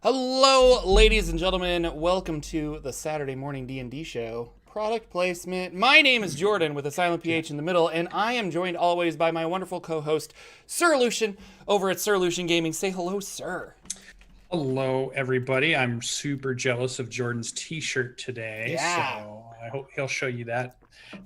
Hello, ladies and gentlemen. Welcome to the Saturday morning D&D show. Product placement. My name is Jordan with a silent PH in the middle, and I am joined always by my wonderful co-host, Sir Lucien, over at Sir Lucien Gaming. Say hello, sir. Hello, everybody. I'm super jealous of Jordan's t-shirt today, Yeah. so I hope he'll show you that.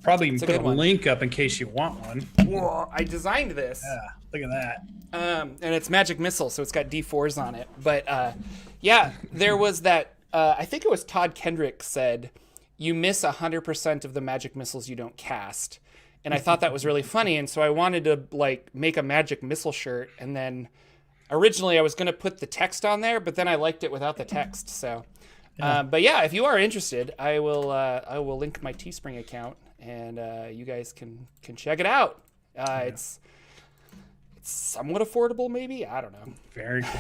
Probably even put a link up in case you want one. Whoa, I designed this. Yeah, look at that. And it's Magic Missile, so it's got D4s on it. But yeah, there was that, I think it was Todd Kendrick said, you miss 100% of the magic missiles you don't cast. And I thought that was really funny, and so I wanted to make a Magic Missile shirt, and then originally I was going to put the text on there, but then I liked it without the text. So, but yeah, if you are interested, I will link my Teespring account, and you guys can check it out. It's somewhat affordable, maybe. I don't know. Very cool.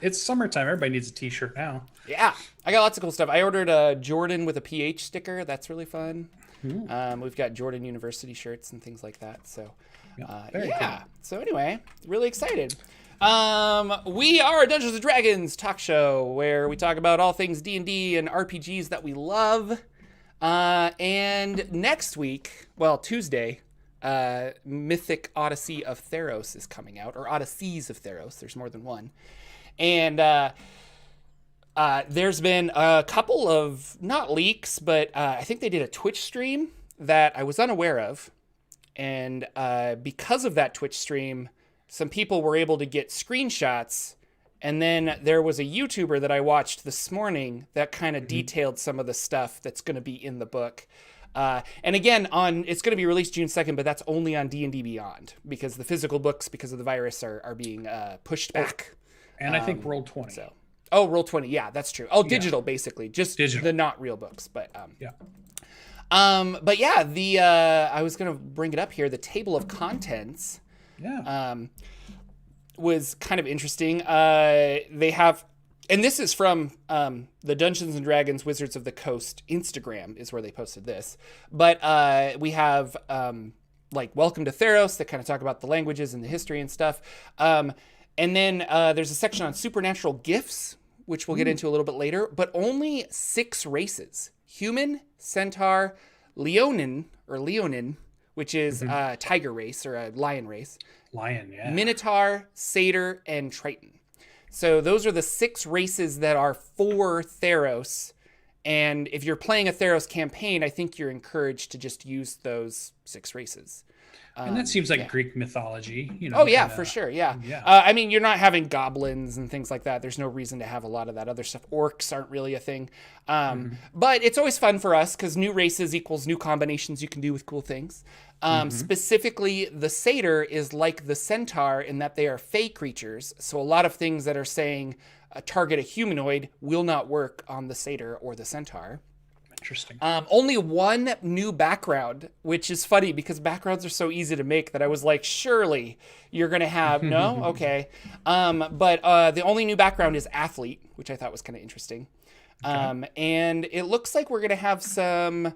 It's summertime. Everybody needs a t-shirt now. Yeah, I got lots of cool stuff. I ordered a Jordan with a PH sticker. That's really fun. We've got Jordan University shirts and things like that. So, Very cool. So anyway, really excited. We are a Dungeons & Dragons talk show where we talk about all things D&D and RPGs that we love. And next week, well, Tuesday, Mythic Odyssey of Theros is coming out, or Odysseys of Theros. There's more than one. And there's been a couple of, not leaks, but I think they did a Twitch stream that I was unaware of. And because of that Twitch stream, some people were able to get screenshots, and then there was a YouTuber that I watched this morning that kind of detailed some of the stuff that's going to be in the book. And again, it's going to be released June 2nd, but that's only on D&D Beyond, because the physical books, because of the virus, are being pushed back. And I think Roll 20. So, Roll20, yeah, that's true. Oh, digital, basically, just digital. The not real books, but yeah. But yeah, I was going to bring it up here. The table of contents. Yeah. Was kind of interesting. They have, and this is from the Dungeons and Dragons Wizards of the Coast Instagram is where they posted this. But we have Welcome to Theros that kind of talk about the languages and the history and stuff. And then there's a section on supernatural gifts, which we'll get into a little bit later, but only 6 races: human, centaur, leonin, which is a tiger race or a lion race. Lion, yeah. Minotaur, Satyr, and Triton. So those are the 6 races that are for Theros. And if you're playing a Theros campaign, I think you're encouraged to just use those 6 races. And that seems like Greek mythology, Oh yeah, for sure. Yeah. I mean, you're not having goblins and things like that. There's no reason to have a lot of that other stuff. Orcs aren't really a thing. But it's always fun for us because new races equals new combinations you can do with cool things. Specifically, the Satyr is like the Centaur in that they are fey creatures. So a lot of things that are saying target a humanoid will not work on the Satyr or the Centaur. Interesting. Only one new background, which is funny because backgrounds are so easy to make that I was like, surely you're going to have, no? Okay. But the only new background is athlete, which I thought was kind of interesting. Okay. And it looks like we're going to have some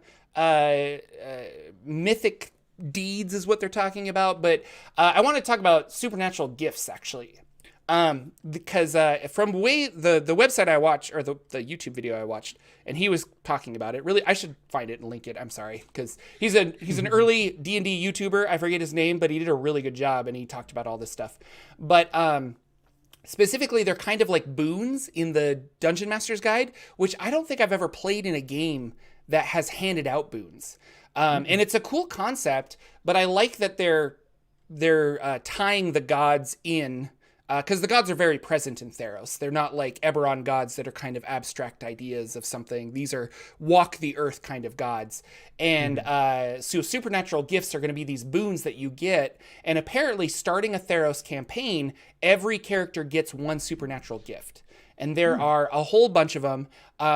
mythic deeds is what they're talking about. But I want to talk about supernatural gifts, actually. Because from the website I watched, or the YouTube video I watched, and he was talking about it. Really, I should find it and link it. I'm sorry, because he's an early D&D YouTuber. I forget his name, but he did a really good job, and he talked about all this stuff. But specifically, they're kind of like boons in the Dungeon Master's Guide, which I don't think I've ever played in a game that has handed out boons. And it's a cool concept, but I like that they're tying the gods in. Because the gods are very present in Theros. They're not like Eberron gods that are kind of abstract ideas of something. These are walk the earth kind of gods. And so supernatural gifts are going to be these boons that you get. And apparently starting a Theros campaign, every character gets one supernatural gift. And there are a whole bunch of them.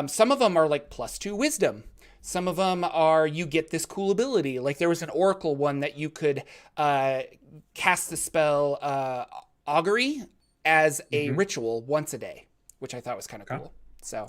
Some of them are like +2 wisdom. Some of them are you get this cool ability. Like there was an oracle one that you could cast the spell augury as a ritual once a day, which I thought was kind of cool. So,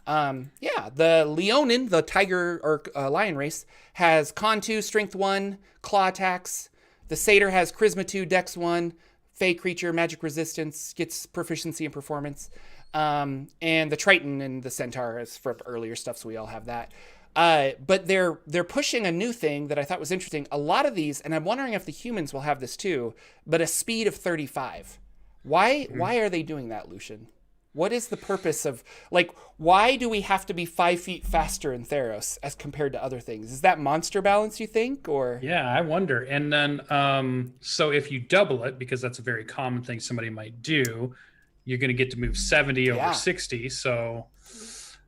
the Leonin, the tiger or lion race, has Con 2, Strength 1, Claw attacks. The Satyr has Charisma 2, Dex 1, Fey creature, magic resistance, gets proficiency and performance. And the Triton and the Centaur is from earlier stuff, so we all have that. But they're pushing a new thing that I thought was interesting. A lot of these, and I'm wondering if the humans will have this too, but a speed of 35. Why are they doing that, Lucien? What is the purpose of, like, why do we have to be 5 feet faster in Theros as compared to other things? Is that monster balance, you think, or? Yeah, I wonder. And then, so if you double it, because that's a very common thing somebody might do, you're going to get to move 70 over 60. So,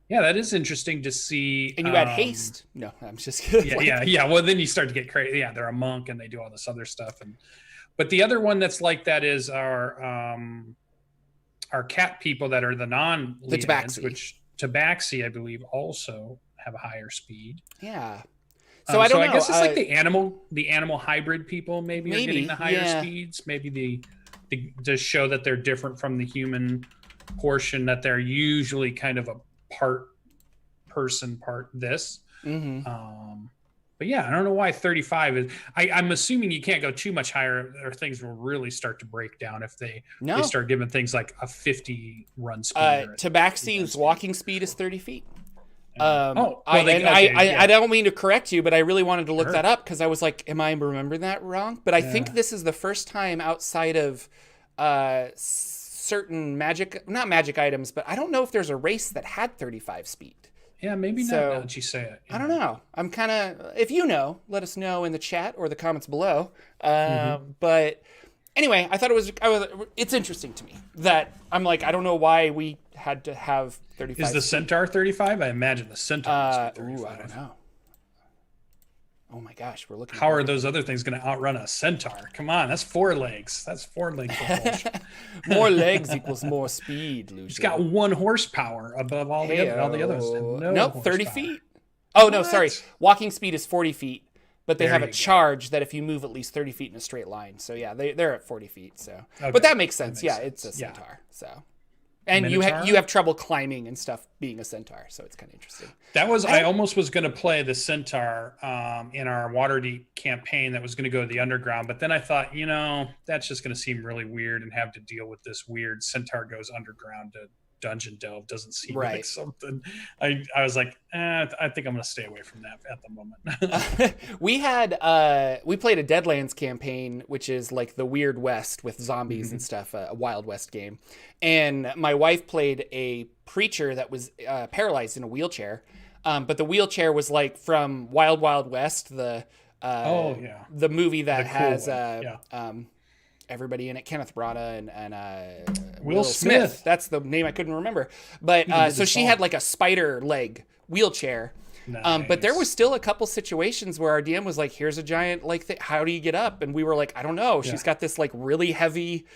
yeah, that is interesting to see. And you add haste. No, I'm just kidding. Yeah. Well, then you start to get crazy. Yeah, they're a monk and they do all this other stuff. But the other one that's like that is our cat people that are the non-Tabaxi, which Tabaxi, I believe, also have a higher speed. Yeah. So I don't know. I guess it's like the animal hybrid people maybe are getting the higher speeds. Maybe to show that they're different from the human portion, that they're usually kind of a part person, part this. But yeah, I don't know why 35 is. I'm assuming you can't go too much higher, or things will really start to break down if they start giving things like a 50 run speed. Tabaxi's walking speed is 30 feet. I don't mean to correct you, but I really wanted to look that up because I was like, am I remembering that wrong? But I think this is the first time outside of certain not magic items, but I don't know if there's a race that had 35 speed. Yeah, maybe not now that you say it. I don't know. I'm kind of, if you know, let us know in the chat or the comments below. But anyway, I thought it's interesting to me that I'm like, I don't know why we had to have 35. Is the Centaur 35? I imagine the Centaur must be 35. I don't know. Oh my gosh, we're looking. How are those other things going to outrun a Centaur? Come on, that's 4 legs. That's 4 leg propulsion. More legs equals more speed, Lucien. It's got 1 horsepower above all the others. Nope, 30 feet. Oh, no, sorry. Walking speed is 40 feet, but they have a charge that if you move at least 30 feet in a straight line. So yeah, they're at 40 feet. So, but that makes sense. It's a Centaur. So. And you have trouble climbing and stuff being a Centaur, so it's kind of interesting. I almost was going to play the Centaur in our Waterdeep campaign that was going to go to the underground, but then I thought, that's just going to seem really weird and have to deal with this weird Centaur goes underground to dungeon delve. Doesn't seem like something. I was like, I think I'm going to stay away from that at the moment. We played a Deadlands campaign, which is like the Weird West with zombies and stuff, a Wild West game. And my wife played a preacher that was paralyzed in a wheelchair. But the wheelchair was like from Wild Wild West, the movie that has everybody in it, Kenneth Branagh and Will Smith. That's the name I couldn't remember. But so she had like a spider leg wheelchair. Nice. But there was still a couple situations where our DM was like, here's a giant how do you get up? And we were like, I don't know. She's got this like really heavy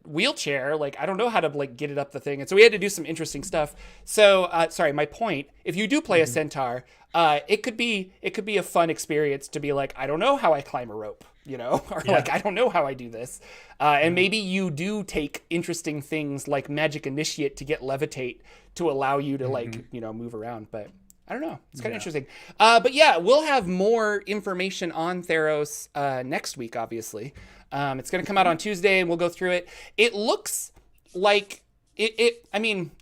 wheelchair. Like, I don't know how to like get it up the thing. And so we had to do some interesting stuff. So sorry, my point, if you do play a Centaur, it could be a fun experience to be like, I don't know how I climb a rope, or like, I don't know how I do this. And maybe you do take interesting things like Magic Initiate to get Levitate to allow you to move around. But I don't know. It's kind of interesting. But yeah, we'll have more information on Theros next week, obviously. It's going to come out on Tuesday and we'll go through it. It looks like it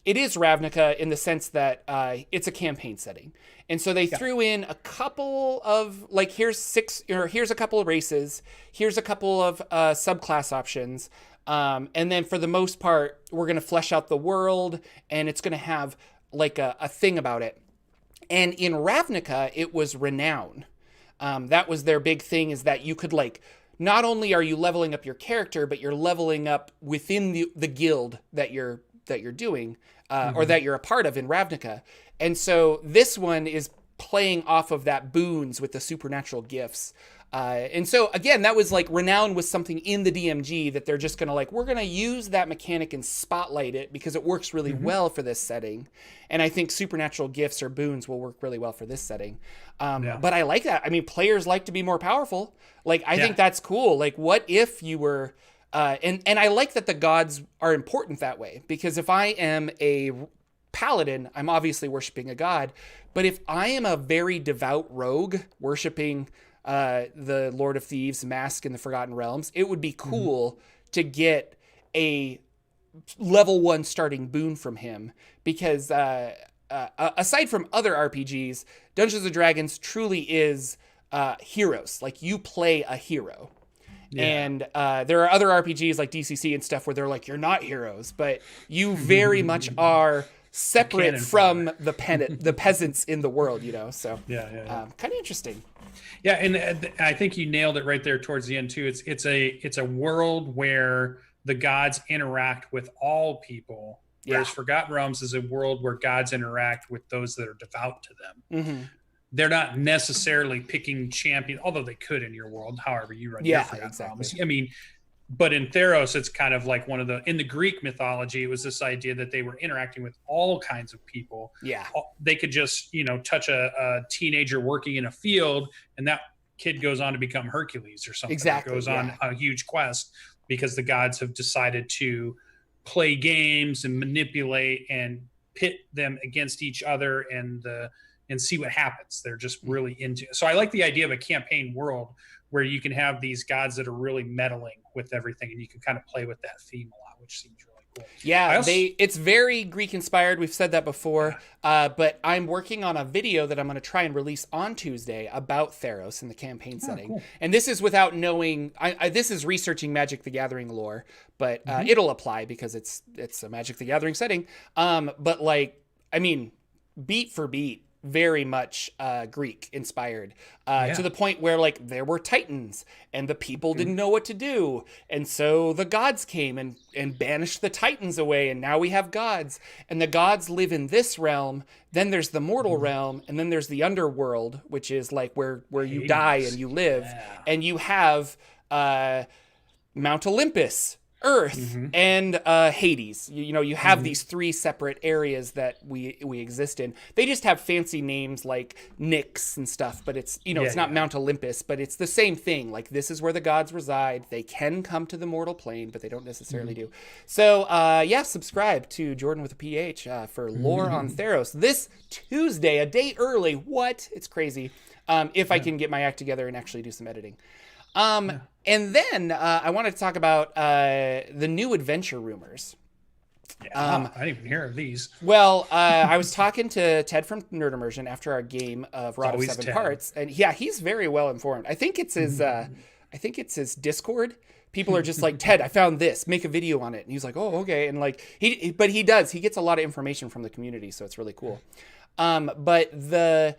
is Ravnica in the sense that it's a campaign setting. And so they threw in a couple of here's a couple of races, here's a couple of subclass options. And then for the most part, we're going to flesh out the world and it's going to have like a thing about it. And in Ravnica, it was renown. That was their big thing, is that you could not only are you leveling up your character, but you're leveling up within the guild that you're doing or that you're a part of in Ravnica. And so this one is playing off of that boons with the supernatural gifts. And so again, that was renown was something in the DMG that they're just gonna we're gonna use that mechanic and spotlight it because it works really well for this setting. And I think supernatural gifts or boons will work really well for this setting. But I like that. I mean, players like to be more powerful. I think that's cool. What if you were, and I like that the gods are important that way, because if I am a paladin, I'm obviously worshiping a god. But if I am a very devout rogue worshiping the Lord of Thieves mask in the Forgotten Realms, it would be cool to get a level 1 starting boon from him, because aside from other RPGs, Dungeons and Dragons truly is heroes. Like, you play a hero. Yeah. And there are other RPGs like DCC and stuff where they're like, you're not heroes, but you very much are separate from the peasants in the world, you know? So kind of interesting. Yeah, and I think you nailed it right there towards the end too. It's a world where the gods interact with all people, whereas Forgotten Realms is a world where gods interact with those that are devout to them. They're not necessarily picking champion, although they could in your world, however you run your Forgotten Realms. I mean, but in Theros, it's kind of like in the Greek mythology, it was this idea that they were interacting with all kinds of people. Yeah. They could just, touch a teenager working in a field, and that kid goes on to become Hercules or something. Exactly. Goes on a huge quest because the gods have decided to play games and manipulate and pit them against each other and see what happens. They're just really into it. So I like the idea of a campaign world where you can have these gods that are really meddling with everything, and you can kind of play with that theme a lot, which seems really cool. Yeah, it's very Greek inspired. We've said that before, but I'm working on a video that I'm going to try and release on Tuesday about Theros in the campaign setting. Cool. And this is without knowing, this is researching Magic the Gathering lore, but it'll apply because it's a Magic the Gathering setting. But beat for beat, very much Greek inspired, to the point where there were titans and the people didn't know what to do, and so the gods came and banished the titans away, and now we have gods, and the gods live in this realm. Then there's the mortal realm, and then there's the underworld, which is where you die and you live, and you have Mount Olympus, Earth, and Hades. You have these 3 separate areas that we exist in. They just have fancy names like Nyx and stuff, but it's it's not Mount Olympus, but it's the same thing. Like, this is where the gods reside. They can come to the mortal plane, but they don't necessarily do. So subscribe to Jordan with a PH for lore on Theros this Tuesday, a day early. What? It's crazy. If I can get my act together and actually do some editing. And then I wanted to talk about the new adventure rumors. I didn't even hear of these. Well, I was talking to Ted from Nerd Immersion after our game of Rod of Seven Parts, and he's very well informed. I think it's his Discord. People are just like, Ted, I found this. Make a video on it, and he's like, oh, okay. And he gets a lot of information from the community, so it's really cool. But the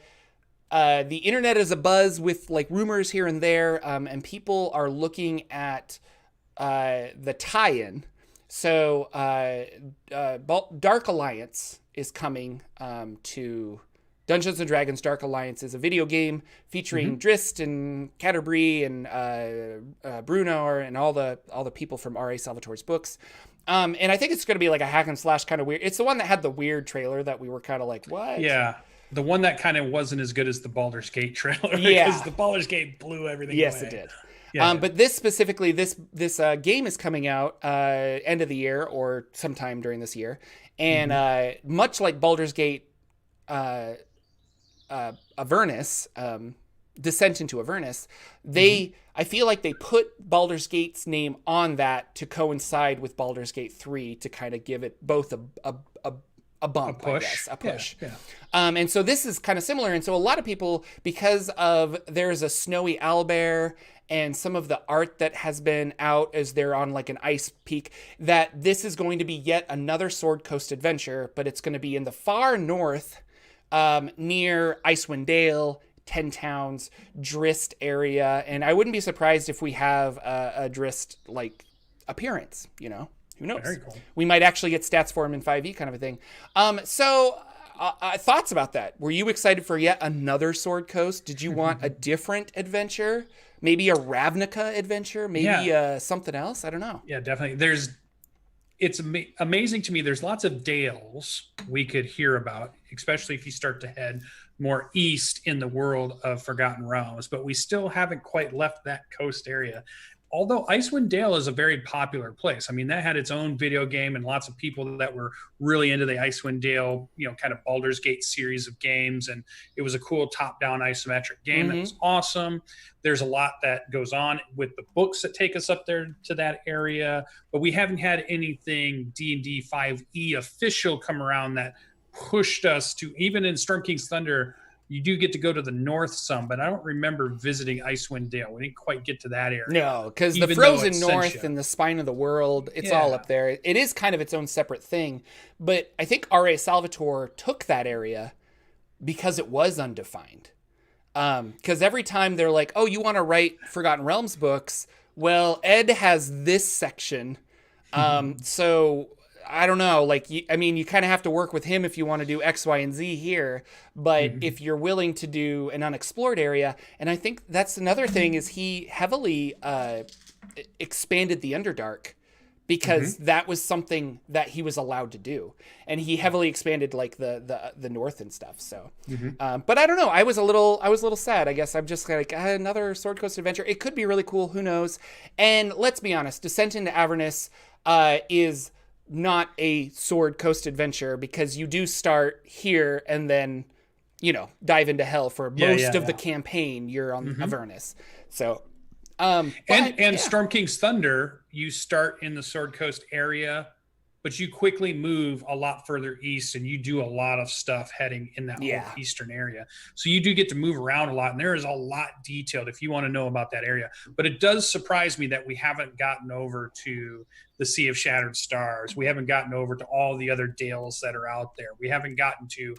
internet is abuzz with rumors here and there, and people are looking at the tie-in. So Dark Alliance is coming to Dungeons and Dragons. Dark Alliance is a video game featuring Drist and Canterbury and Bruno and all the people from R.A. Salvatore's books. And I think it's going to be like a hack and slash kind of weird. It's the one that had the weird trailer that we were kind of like, what? Yeah. The one that kind of wasn't as good as the Baldur's Gate trailer. Because the Baldur's Gate blew everything away. Yes, it did. Yeah. But this specifically, this game is coming out end of the year or sometime during this year. And much like Baldur's Gate Avernus, Descent into Avernus, I feel like they put Baldur's Gate's name on that to coincide with Baldur's Gate 3 to kind of give it both a bump, a push. I guess, a push. Yeah. And so this is kind of similar. And so a lot of people, because of there's a snowy owlbear and some of the art that has been out as they're on an ice peak, that this is going to be yet another Sword Coast adventure, but it's going to be in the far north, near Icewind Dale, Ten Towns, Drist area. And I wouldn't be surprised if we have a Drist appearance, Who knows? Very cool. We might actually get stats for him in 5e kind of a thing. So thoughts about that? Were you excited for yet another Sword Coast? Did you want a different adventure? Maybe a Ravnica adventure? Maybe something else? I don't know. Yeah, definitely. It's amazing to me. There's lots of dales we could hear about, especially if you start to head more east in the world of Forgotten Realms, but we still haven't quite left that coast area. although Icewind Dale is a very popular place. I mean, that had its own video game and lots of people that were really into the Icewind Dale, kind of Baldur's Gate series of games. And it was a cool top-down isometric game that was awesome. There's a lot that goes on with the books that take us up there to that area. But we haven't had anything D&D 5e official come around that pushed us to, even in Storm King's Thunder, you do get to go to the north some, but I don't remember visiting Icewind Dale. We didn't quite get to that area. No, because the frozen north and the spine of the world, it's all up there. It is kind of its own separate thing. But I think R.A. Salvatore took that area because it was undefined. Because every time they're like, oh, you want to write Forgotten Realms books? Well, Ed has this section. So I don't know. Like, you kind of have to work with him if you want to do X, Y, and Z here. But if you're willing to do an unexplored area, and I think that's another thing, is he heavily expanded the Underdark because that was something that he was allowed to do, and he heavily expanded like the north and stuff. So, but I don't know. I was a little sad. I guess I'm just like, another Sword Coast adventure. It could be really cool. Who knows? And let's be honest, Descent into Avernus is not a Sword Coast adventure, because you do start here and then, dive into hell for most of the campaign. You're on Avernus. So, Storm King's Thunder, you start in the Sword Coast area, but you quickly move a lot further east, and you do a lot of stuff heading in that whole eastern area. So you do get to move around a lot, and there is a lot detailed if you want to know about that area. But it does surprise me that we haven't gotten over to the Sea of Shattered Stars. We haven't gotten over to all the other dales that are out there. We haven't gotten to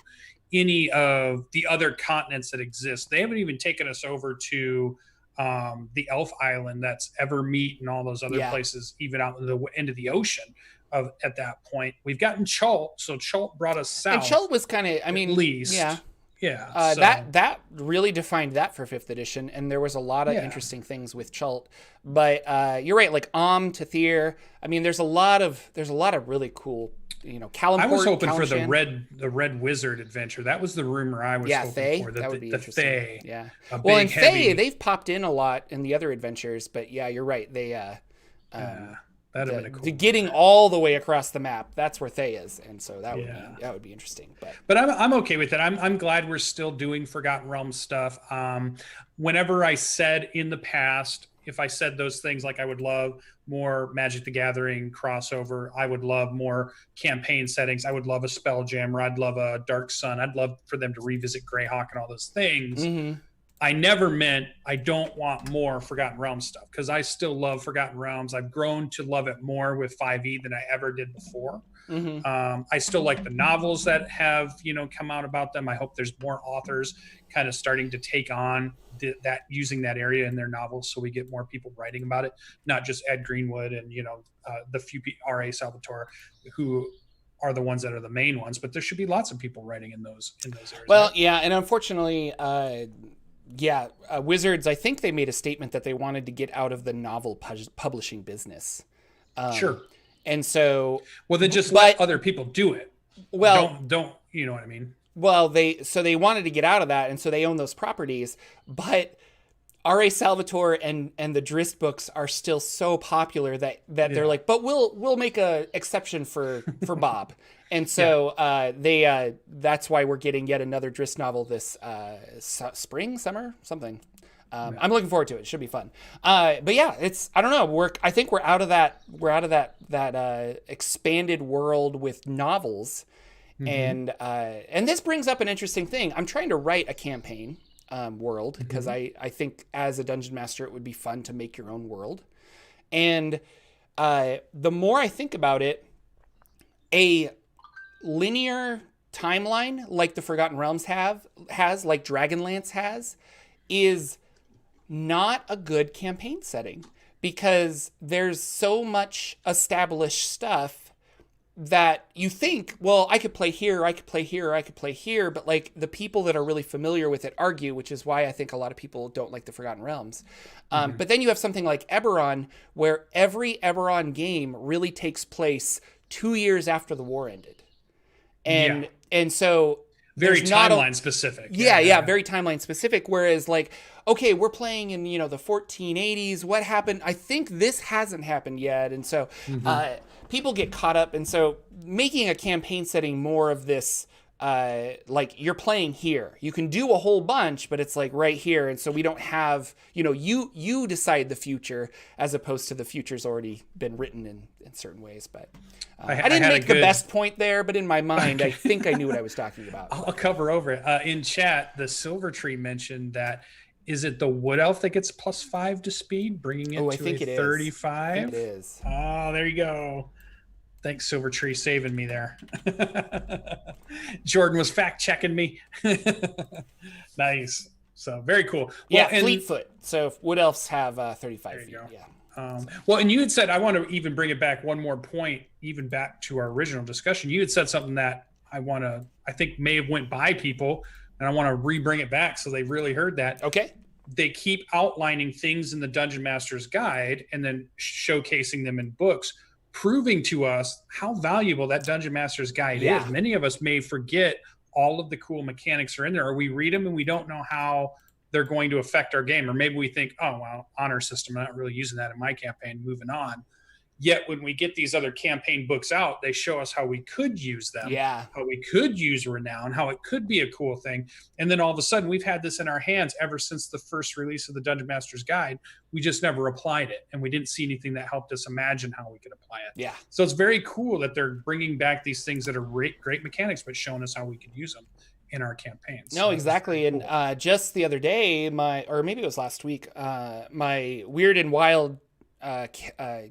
any of the other continents that exist. They haven't even taken us over to the Elf Island, that's Evermeet, and all those other places, even out in the end of the ocean. At that point, we've gotten Chult, so Chult brought us south. And Chult was kind of, at least, so. That really defined that for 5th edition, and there was a lot of interesting things with Chult. But you're right, like to Thyr. There's a lot of really cool, Calimport. I was hoping for the Red Wizard adventure. That was the rumor I was hoping for. That would be interesting. Thay. Yeah. Well, and Thay, they've popped in a lot in the other adventures, but yeah, you're right. They that'd have been a cool getting all the way across the map. That's where Thay is, and so that would be interesting. But I'm okay with it. I'm glad we're still doing Forgotten Realms stuff. Whenever I said in the past, if I said those things, like I would love more Magic the Gathering crossover, I would love more campaign settings, I would love a Spelljammer, I'd love a Dark Sun, I'd love for them to revisit Greyhawk and all those things. I never meant I don't want more Forgotten Realms stuff, because I still love Forgotten Realms. I've grown to love it more with 5e than I ever did before. I still like the novels that have come out about them. I hope there's more authors kind of starting to take on that, using that area in their novels, so we get more people writing about it, not just Ed Greenwood and the few R.A. Salvatore, who are the ones that are the main ones. But there should be lots of people writing in those areas. Well, yeah, and unfortunately, Wizards, I think they made a statement that they wanted to get out of the novel publishing business. Sure. And so, well, then just let other people do it. Well, don't you know what I mean? Well, they wanted to get out of that, and so they own those properties. But R.A. Salvatore and the Drizzt books are still so popular that they're like, but we'll make a exception for Bob. And so that's why we're getting yet another Drizzt novel this spring, summer, something. I'm looking forward to it. It should be fun. But yeah, I don't know. I think we're out of that expanded world with novels. And this brings up an interesting thing. I'm trying to write a campaign world, because I think as a dungeon master, it would be fun to make your own world. And the more I think about it, a linear timeline like the Forgotten Realms has, like Dragonlance has, is not a good campaign setting, because there's so much established stuff that you think, well, I could play here, I could play here, I could play here, but like the people that are really familiar with it argue, which is why I think a lot of people don't like the Forgotten Realms. But then you have something like Eberron, where every Eberron game really takes place 2 years after the war ended. And so very timeline specific. Yeah, very timeline specific. Whereas like, okay, we're playing in, you know, the 1480s. What happened? I think this hasn't happened yet. And so people get caught up. And so making a campaign setting more of this, like you're playing here, you can do a whole bunch, but it's like right here. And so we don't have, you know, you decide the future as opposed to the future's already been written in certain ways. But I didn't make the best point there, but in my mind, I think I knew what I was talking about. I'll cover over it. In chat, the Silver Tree mentioned that, is it the Wood Elf that gets +5 to speed, bringing it to 35? I think it is. Oh, there you go. Thanks, Silver Tree, saving me there. Jordan was fact checking me. Nice. So very cool. Yeah, Fleetfoot. So Wood Elves have 35 feet. Go. Yeah. Well, and you had said, I want to even bring it back one more point, even back to our original discussion. You had said something that I think may have went by people, and I want to re-bring it back so they really heard that. Okay. They keep outlining things in the Dungeon Master's Guide and then showcasing them in books, proving to us how valuable that Dungeon Master's Guide is. Many of us may forget all of the cool mechanics are in there, or we read them and we don't know how they're going to affect our game. Or maybe we think, oh, well, honor system, I'm not really using that in my campaign, moving on. Yet when we get these other campaign books out, they show us how we could use them, how we could use Renown, how it could be a cool thing. And then all of a sudden, we've had this in our hands ever since the first release of the Dungeon Master's Guide. We just never applied it, and we didn't see anything that helped us imagine how we could apply it. Yeah. So it's very cool that they're bringing back these things that are great mechanics, but showing us how we could use them in our campaigns. No, exactly. Cool. And just the other day, or maybe it was last week, my Weird and Wild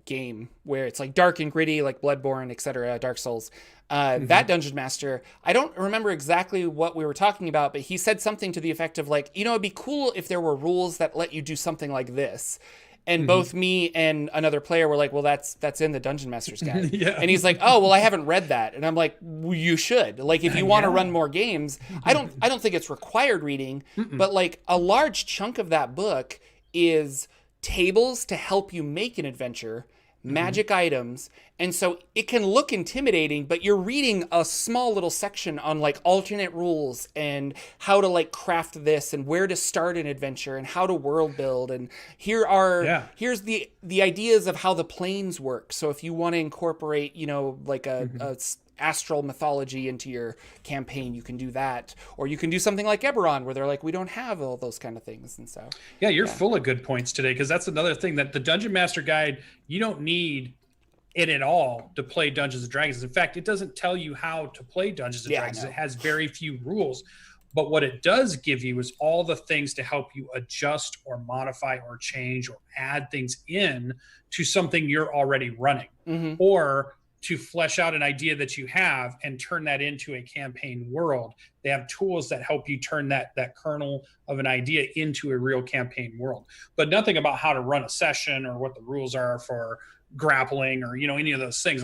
game where it's like dark and gritty, like Bloodborne, etc., Dark Souls. That Dungeon Master, I don't remember exactly what we were talking about, but he said something to the effect of like, you know, it'd be cool if there were rules that let you do something like this. And both me and another player were like, well, that's in the Dungeon Master's Guide. And he's like, oh, well, I haven't read that. And I'm like, well, you should. Like, if you want to run more games, I don't think it's required reading, but like a large chunk of that book is tables to help you make an adventure, magic items, and so it can look intimidating, but you're reading a small little section on like alternate rules and how to like craft this and where to start an adventure and how to world build, and here's the ideas of how the planes work. So if you want to incorporate, you know, like a astral mythology into your campaign, you can do that, or you can do something like Eberron where they're like, we don't have all those kind of things. And so you're full of good points today, because that's another thing, that the Dungeon Master Guide, you don't need it at all to play Dungeons and Dragons. In fact, it doesn't tell you how to play Dungeons and Dragons. It has very few rules, but what it does give you is all the things to help you adjust or modify or change or add things in to something you're already running, or to flesh out an idea that you have and turn that into a campaign world. They have tools that help you turn that kernel of an idea into a real campaign world, but nothing about how to run a session or what the rules are for grappling or, you know, any of those things,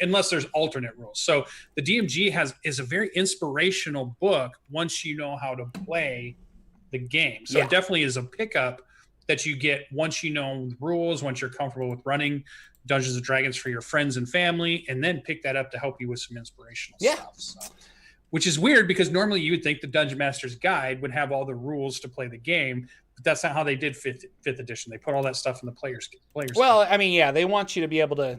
unless there's alternate rules. So the DMG is a very inspirational book once you know how to play the game. So it definitely is a pickup that you get once you know the rules, once you're comfortable with running Dungeons and Dragons for your friends and family, and then pick that up to help you with some inspirational stuff. So, which is weird, because normally you would think the Dungeon Master's Guide would have all the rules to play the game, but that's not how they did fifth edition. They put all that stuff in the players. Well, I mean, they want you to be able to.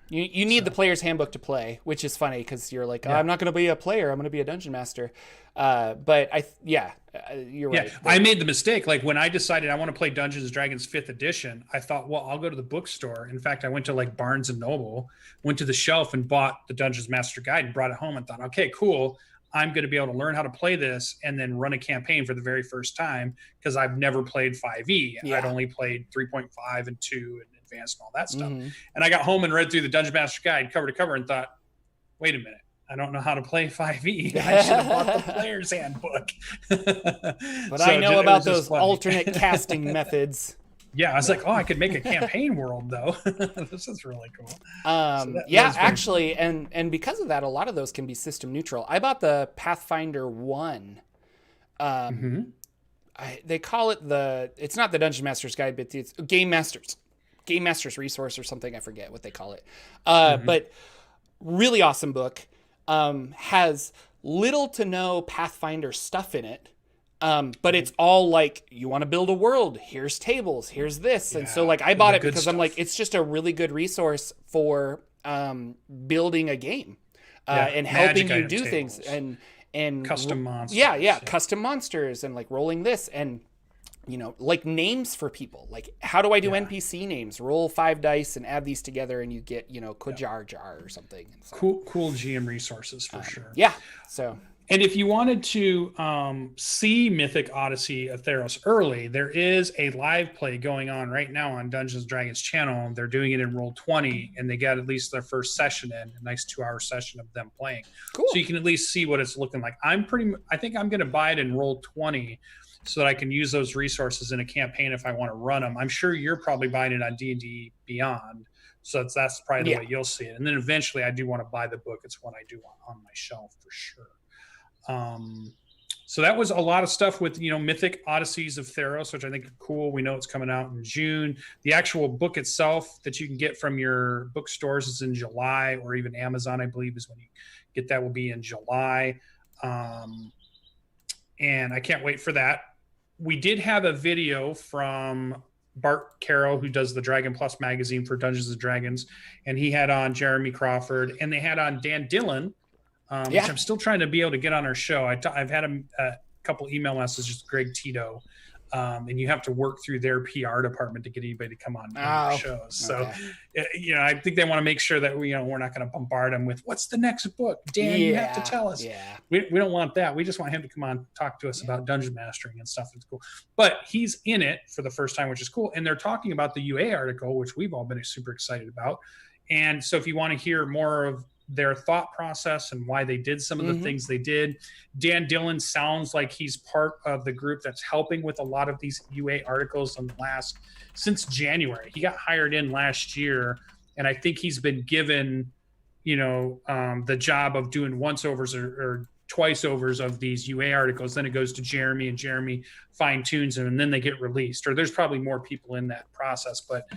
You need the player's handbook to play, which is funny because you're like, I'm not going to be a player, I'm going to be a dungeon master. But you're right. I made the mistake. Like when I decided I want to play Dungeons and Dragons 5th edition, I thought, well, I'll go to the bookstore. In fact, I went to like Barnes and Noble, went to the shelf and bought the Dungeons Master Guide and brought it home and thought, okay, cool. I'm going to be able to learn how to play this and then run a campaign for the very first time, because I've never played 5e. I'd only played 3.5 and 2 and advanced and all that stuff. And I got home and read through the Dungeon Master Guide cover to cover and thought, wait a minute, I don't know how to play 5e. I should have bought the player's handbook. But so I know about those alternate casting methods. Yeah, I was like, oh, I could make a campaign world, though. This is really cool. Actually, and because of that, a lot of those can be system neutral. I bought the Pathfinder 1. They call it it's not the Dungeon Master's Guide, but it's Game Master's Resource or something. I forget what they call it. But really awesome book. Has little to no Pathfinder stuff in it. But it's all like, you want to build a world, here's tables, here's this. And so like I bought it because I'm like, it's just a really good resource for building a game and helping you do things and custom monsters. Yeah, custom monsters and like rolling this and like names for people. Like, how do I do NPC names? Roll 5 dice and add these together and you get, Kujar Jar or something. So, cool GM resources for sure. Yeah. So. And if you wanted to see Mythic Odyssey of Theros early, there is a live play going on right now on Dungeons & Dragons channel. They're doing it in Roll20, and they got at least their first session in, a nice 2-hour session of them playing. Cool. So you can at least see what it's looking like. I think I'm going to buy it in Roll20 so that I can use those resources in a campaign if I want to run them. I'm sure you're probably buying it on D&D Beyond. So that's probably the way you'll see it. And then eventually I do want to buy the book. It's one I do want on my shelf for sure. So that was a lot of stuff with Mythic Odysseys of Theros, which I think are cool. We know it's coming out in June. The actual book itself that you can get from your bookstores is in July, or even Amazon, I believe, is when you get that, will be in July. And I can't wait for that. We did have a video from Bart Carroll, who does the Dragon Plus magazine for Dungeons and Dragons, and he had on Jeremy Crawford, and they had on Dan Dillon, which I'm still trying to be able to get on our show. I've had a couple email messages with Greg Tito, and you have to work through their PR department to get anybody to come on our shows. So, I think they want to make sure that we're not going to bombard them with what's the next book. Dan, you have to tell us. Yeah. We don't want that. We just want him to come on, talk to us about dungeon mastering and stuff. It's cool. But he's in it for the first time, which is cool. And they're talking about the UA article, which we've all been super excited about. And so if you want to hear more of their thought process and why they did some of the things they did, Dan Dillon sounds like he's part of the group that's helping with a lot of these UA articles since January. He got hired in last year, and I think he's been given the job of doing once overs or twice overs of these UA articles. Then it goes to Jeremy, and Jeremy fine tunes them, and then they get released. Or there's probably more people in that process, but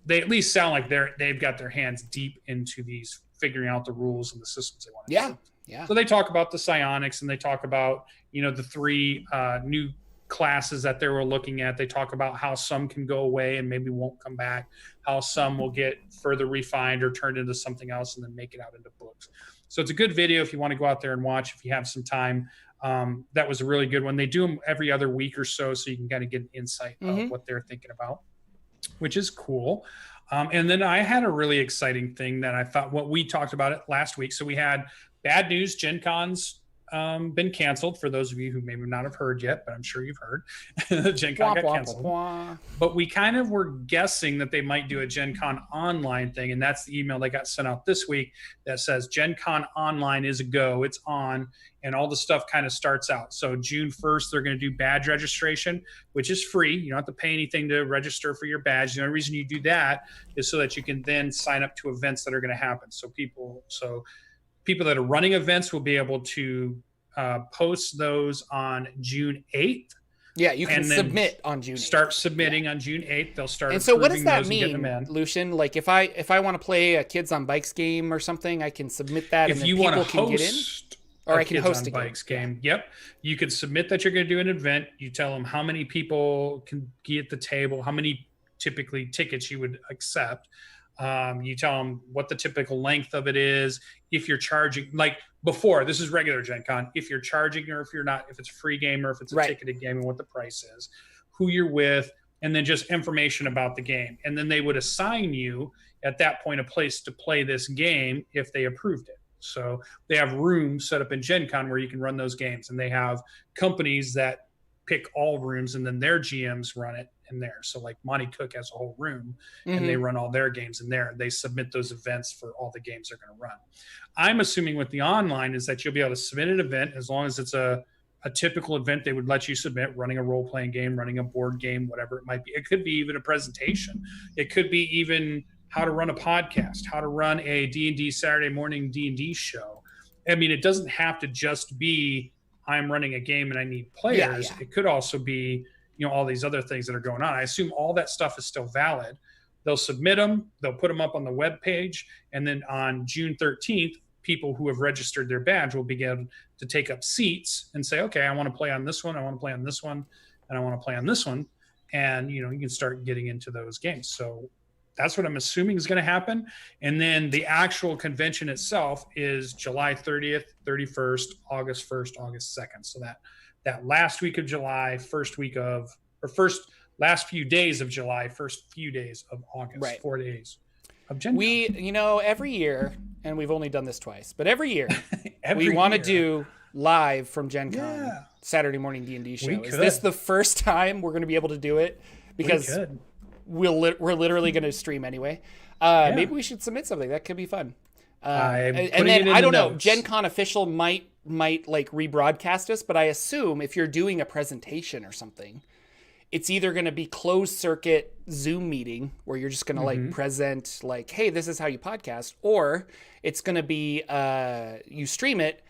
they at least sound like they've got their hands deep into these, figuring out the rules and the systems they want to do. Yeah. So they talk about the psionics, and they talk about, the 3 new classes that they were looking at. They talk about how some can go away and maybe won't come back, how some will get further refined or turned into something else and then make it out into books. So it's a good video if you want to go out there and watch, if you have some time. That was a really good one. They do them every other week or so you can kind of get an insight of what they're thinking about, which is cool. And then I had a really exciting thing that I thought, what we talked about it last week. So we had bad news. Gen Con's been canceled, for those of you who maybe not have heard yet, but I'm sure you've heard. Gen Con got canceled. But we kind of were guessing that they might do a Gen Con online thing. And that's the email that got sent out this week that says Gen Con online is a go. It's on. And all the stuff kind of starts out. So June 1st, they're going to do badge registration, which is free. You don't have to pay anything to register for your badge. The only reason you do that is so that you can then sign up to events that are going to happen. So people that are running events will be able to post those on June 8th. Yeah, you can submit on June 8th. Start submitting on June 8th. They'll start. And so what does that mean, Lucien? Like if I want to play a Kids on Bikes game or something, I can submit that, and then people can get in? Or I can host a Bikes game. Yep. You could submit that you're going to do an event. You tell them how many people can be at the table, how many typically tickets you would accept. You tell them what the typical length of it is. If you're charging, like before, this is regular Gen Con, if you're charging or if you're not, if it's a free game or if it's a ticketed game, and what the price is, who you're with, and then just information about the game. And then they would assign you at that point a place to play this game if they approved it. So they have rooms set up in Gen Con where you can run those games, and they have companies that pick all rooms, and then their GMs run it in there. So like Monty Cook has a whole room, and they run all their games in there. They submit those events for all the games they're going to run. I'm assuming with the online is that you'll be able to submit an event as long as it's a typical event they would let you submit, running a role-playing game, running a board game, whatever it might be. It could be even a presentation. It could be even how to run a podcast, how to run a D&D Saturday morning D&D show. I mean, it doesn't have to just be I'm running a game and I need players. It could also be, all these other things that are going on. I assume all that stuff is still valid. They'll submit them. They'll put them up on the web page. And then on June 13th, people who have registered their badge will begin to take up seats and say, okay, I want to play on this one, I want to play on this one, and I want to play on this one. And, you can start getting into those games. So that's what I'm assuming is going to happen. And then the actual convention itself is July 30th, 31st, August 1st, August 2nd. So that last week of July, last few days of July, first few days of August, right. 4 days of Gen Con. Every year, and we've only done this twice, but every year we want to do live from Gen Con, Saturday morning D&D show. Is this the first time we're going to be able to do it? Because we're literally going to stream anyway. Maybe we should submit something. That could be fun. And then I don't know, Gen Con official might like rebroadcast us, but I assume if you're doing a presentation or something, it's either going to be closed circuit Zoom meeting where you're just going to like present like, hey, this is how you podcast, or it's going to be you stream it.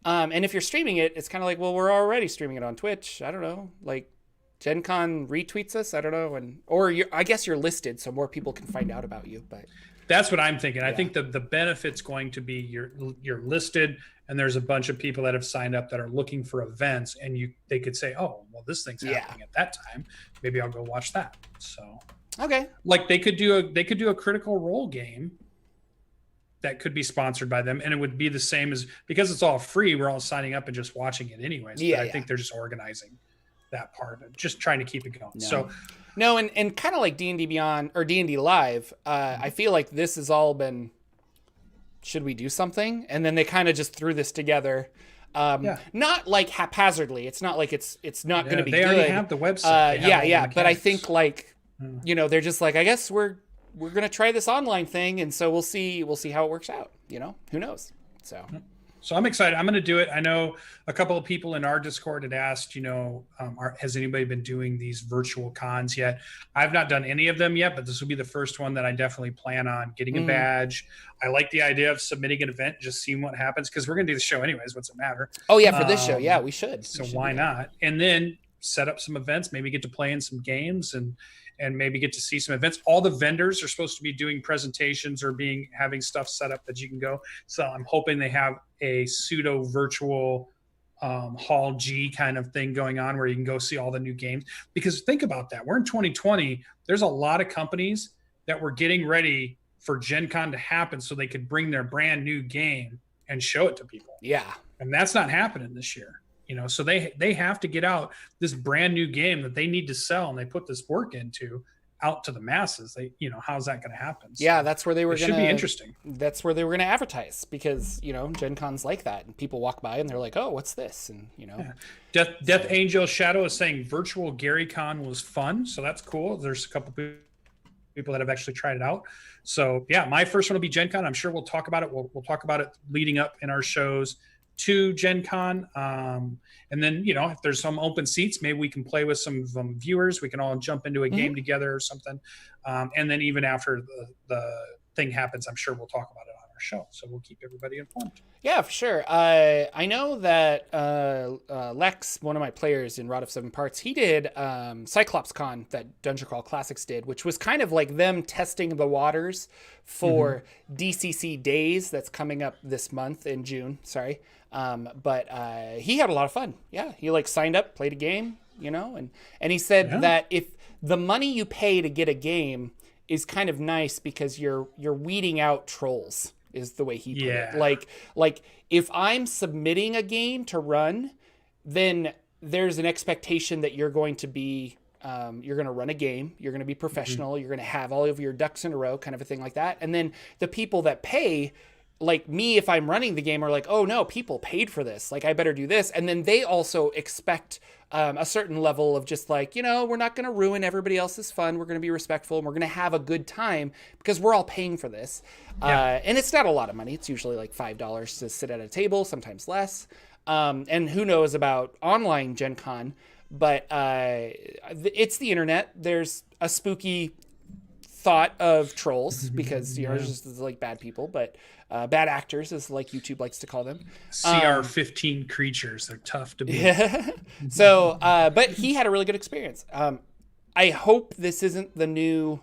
And if you're streaming it, it's kind of like, well, we're already streaming it on Twitch. I don't know, like Gen Con retweets us. I don't know. Or I guess you're listed so more people can find out about you, but that's what I'm thinking. I think the benefit's going to be you're listed, and there's a bunch of people that have signed up that are looking for events, and they could say, oh, well, this thing's happening at that time. Maybe I'll go watch that. So okay, like they could do a Critical Role game that could be sponsored by them, and it would be the same as, because it's all free, we're all signing up and just watching it anyways. But I think they're just organizing that part and just trying to keep it going. No, and kind of like D&D Beyond or D&D Live, I feel like this has all been, should we do something? And then they kind of just threw this together. Not like haphazardly. It's not like it's not going to be good. They already have the website. But I think like, they're just like, I guess we're going to try this online thing. And so we'll see how it works out. Who knows? So I'm excited. I'm going to do it. I know a couple of people in our Discord had asked, has anybody been doing these virtual cons yet? I've not done any of them yet, but this will be the first one that I definitely plan on getting a badge. I like the idea of submitting an event, just seeing what happens, because we're going to do the show anyways. What's it matter? Oh, yeah, for this show. Yeah, we should. So why not? And then set up some events, maybe get to play in some games and maybe get to see some events. All the vendors are supposed to be doing presentations or having stuff set up that you can go. So I'm hoping they have a pseudo virtual Hall G kind of thing going on where you can go see all the new games. Because think about that. We're in 2020. There's a lot of companies that were getting ready for Gen Con to happen so they could bring their brand new game and show it to people. Yeah. And that's not happening this year. So they have to get out this brand new game that they need to sell, and they put this work into out to the masses. How's that going to happen? So that's where they were going to. Should be interesting. That's where they were going to advertise, because Gen Con's like that, and people walk by and they're like, "Oh, what's this?" And Death Angel Shadow is saying virtual Gary Con was fun, so that's cool. There's a couple people that have actually tried it out. So my first one will be Gen Con. I'm sure we'll talk about it. We'll talk about it leading up in our shows to Gen Con. And then, if there's some open seats, maybe we can play with some viewers. We can all jump into a game together or something. And then even after the thing happens, I'm sure we'll talk about it on our show. So we'll keep everybody informed. Yeah, for sure. I know that Lex, one of my players in Rod of Seven Parts, he did Cyclops Con that Dungeon Crawl Classics did, which was kind of like them testing the waters for DCC Days that's coming up this month in June. Sorry. But he had a lot of fun. Yeah, he signed up, played a game, and he said that if the money you pay to get a game is kind of nice because you're weeding out trolls, is the way he put it. Like if I'm submitting a game to run, then there's an expectation that you're going to be you're going to run a game, you're going to be professional, you're going to have all of your ducks in a row, kind of a thing like that. And then the people that pay, like me, if I'm running the game, are like, oh no, people paid for this, I better do this. And then they also expect a certain level of just we're not going to ruin everybody else's fun. We're going to be respectful, and we're going to have a good time because we're all paying for this. And it's not a lot of money. It's usually $5 to sit at a table, sometimes less. And who knows about online Gen Con, but it's the internet. There's a spooky thought of trolls because there's just bad people, but bad actors, as YouTube likes to call them. CR15 creatures. They're tough to beat. Yeah. So, but he had a really good experience. I hope this isn't the new.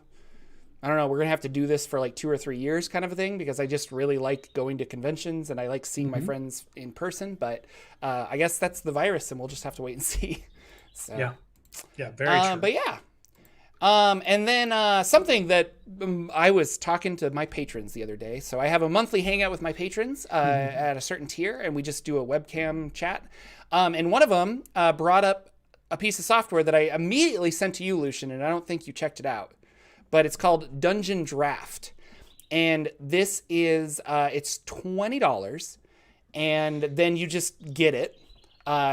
I don't know, we're going to have to do this for like 2 or 3 years kind of a thing, because I just really like going to conventions and I like seeing my friends in person. But I guess that's the virus and we'll just have to wait and see. So, yeah, very true. But yeah. And then something that I was talking to my patrons the other day. So I have a monthly hangout with my patrons at a certain tier, and we just do a webcam chat. And one of them brought up a piece of software that I immediately sent to you, Lucien, and I don't think you checked it out. But it's called Dungeon Draft. And this is, it's $20, and then you just get it.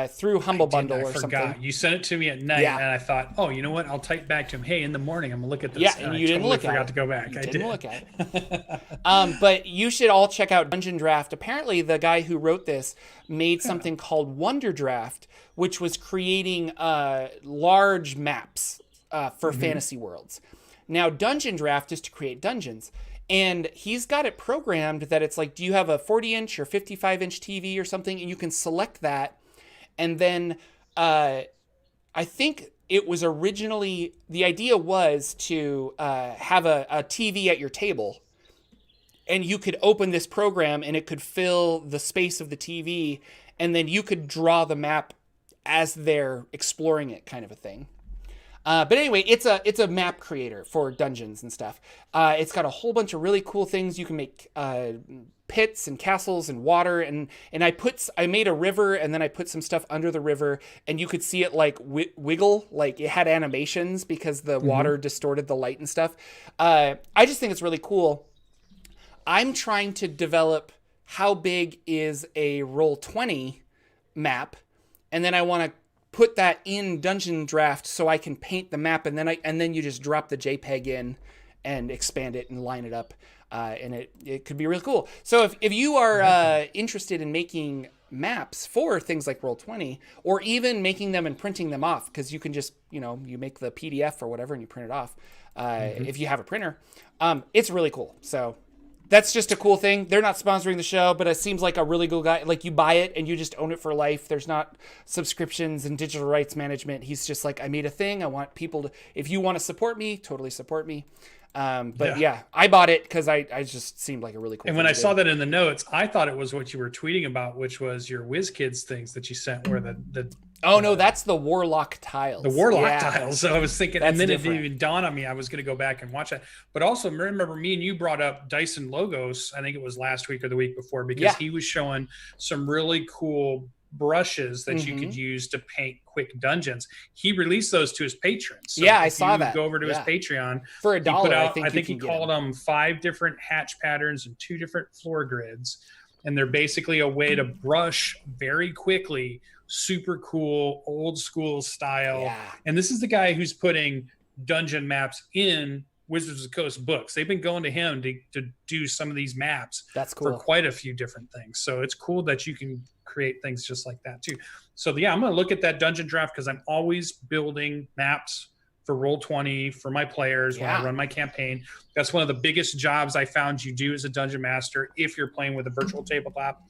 Through Humble Bundle or something. You sent it to me at night, and I thought, oh, you know what? I'll type back to him. Hey, in the morning, I'm gonna look at this. Yeah, and you didn't look at it. Forgot to go back. I didn't look at it. But you should all check out Dungeon Draft. Apparently, the guy who wrote this made something called Wonder Draft, which was creating large maps for fantasy worlds. Now, Dungeon Draft is to create dungeons. And he's got it programmed that it's like, do you have a 40-inch or 55-inch TV or something? And you can select that. And then I think it was originally, the idea was to have a TV at your table. And you could open this program and it could fill the space of the TV. And then you could draw the map as they're exploring it, kind of a thing. But anyway, it's a map creator for dungeons and stuff. It's got a whole bunch of really cool things. You can make pits and castles and water, and I made a river, and then I put some stuff under the river, and you could see it like wiggle, like it had animations because the water distorted the light and stuff. I just think it's really cool. I'm trying to develop how big is a Roll20 map, and then I want to put that in Dungeon Draft so I can paint the map, and then you just drop the JPEG in and expand it and line it up, and it could be really cool. So if you are interested in making maps for things like Roll20, or even making them and printing them off, because you can just, you make the PDF or whatever and you print it off if you have a printer, it's really cool. So that's just a cool thing. They're not sponsoring the show, but it seems like a really cool guy. Like, you buy it and you just own it for life. There's not subscriptions and digital rights management. He's just like, I made a thing. I want people to, if you want to support me, totally support me. But yeah, I bought it because I just seemed like a really cool And thing when I saw that in the notes, I thought it was what you were tweeting about, which was your WizKids things that you sent, where the Oh no, that's the Warlock tiles. The Warlock tiles. So I was thinking, That's and then different. it didn't even dawn on me. I was going to go back and watch that. But also, remember, me and you brought up Dyson Logos. I think it was last week or the week before, because he was showing some really cool brushes that you could use to paint quick dungeons. He released those to his patrons. So I saw that. Go over to his Patreon for $1. I think he called them 5 different hatch patterns and 2 different floor grids. And they're basically a way to brush very quickly, super cool, old school style. Yeah. And this is the guy who's putting dungeon maps in Wizards of the Coast books. They've been going to him to do some of these maps. That's cool. For quite a few different things. So it's cool that you can create things just like that too. So yeah, I'm going to look at that Dungeon Draft, because I'm always building maps for Roll20 for my players when I run my campaign. That's one of the biggest jobs I found you do as a dungeon master. If you're playing with a virtual tabletop,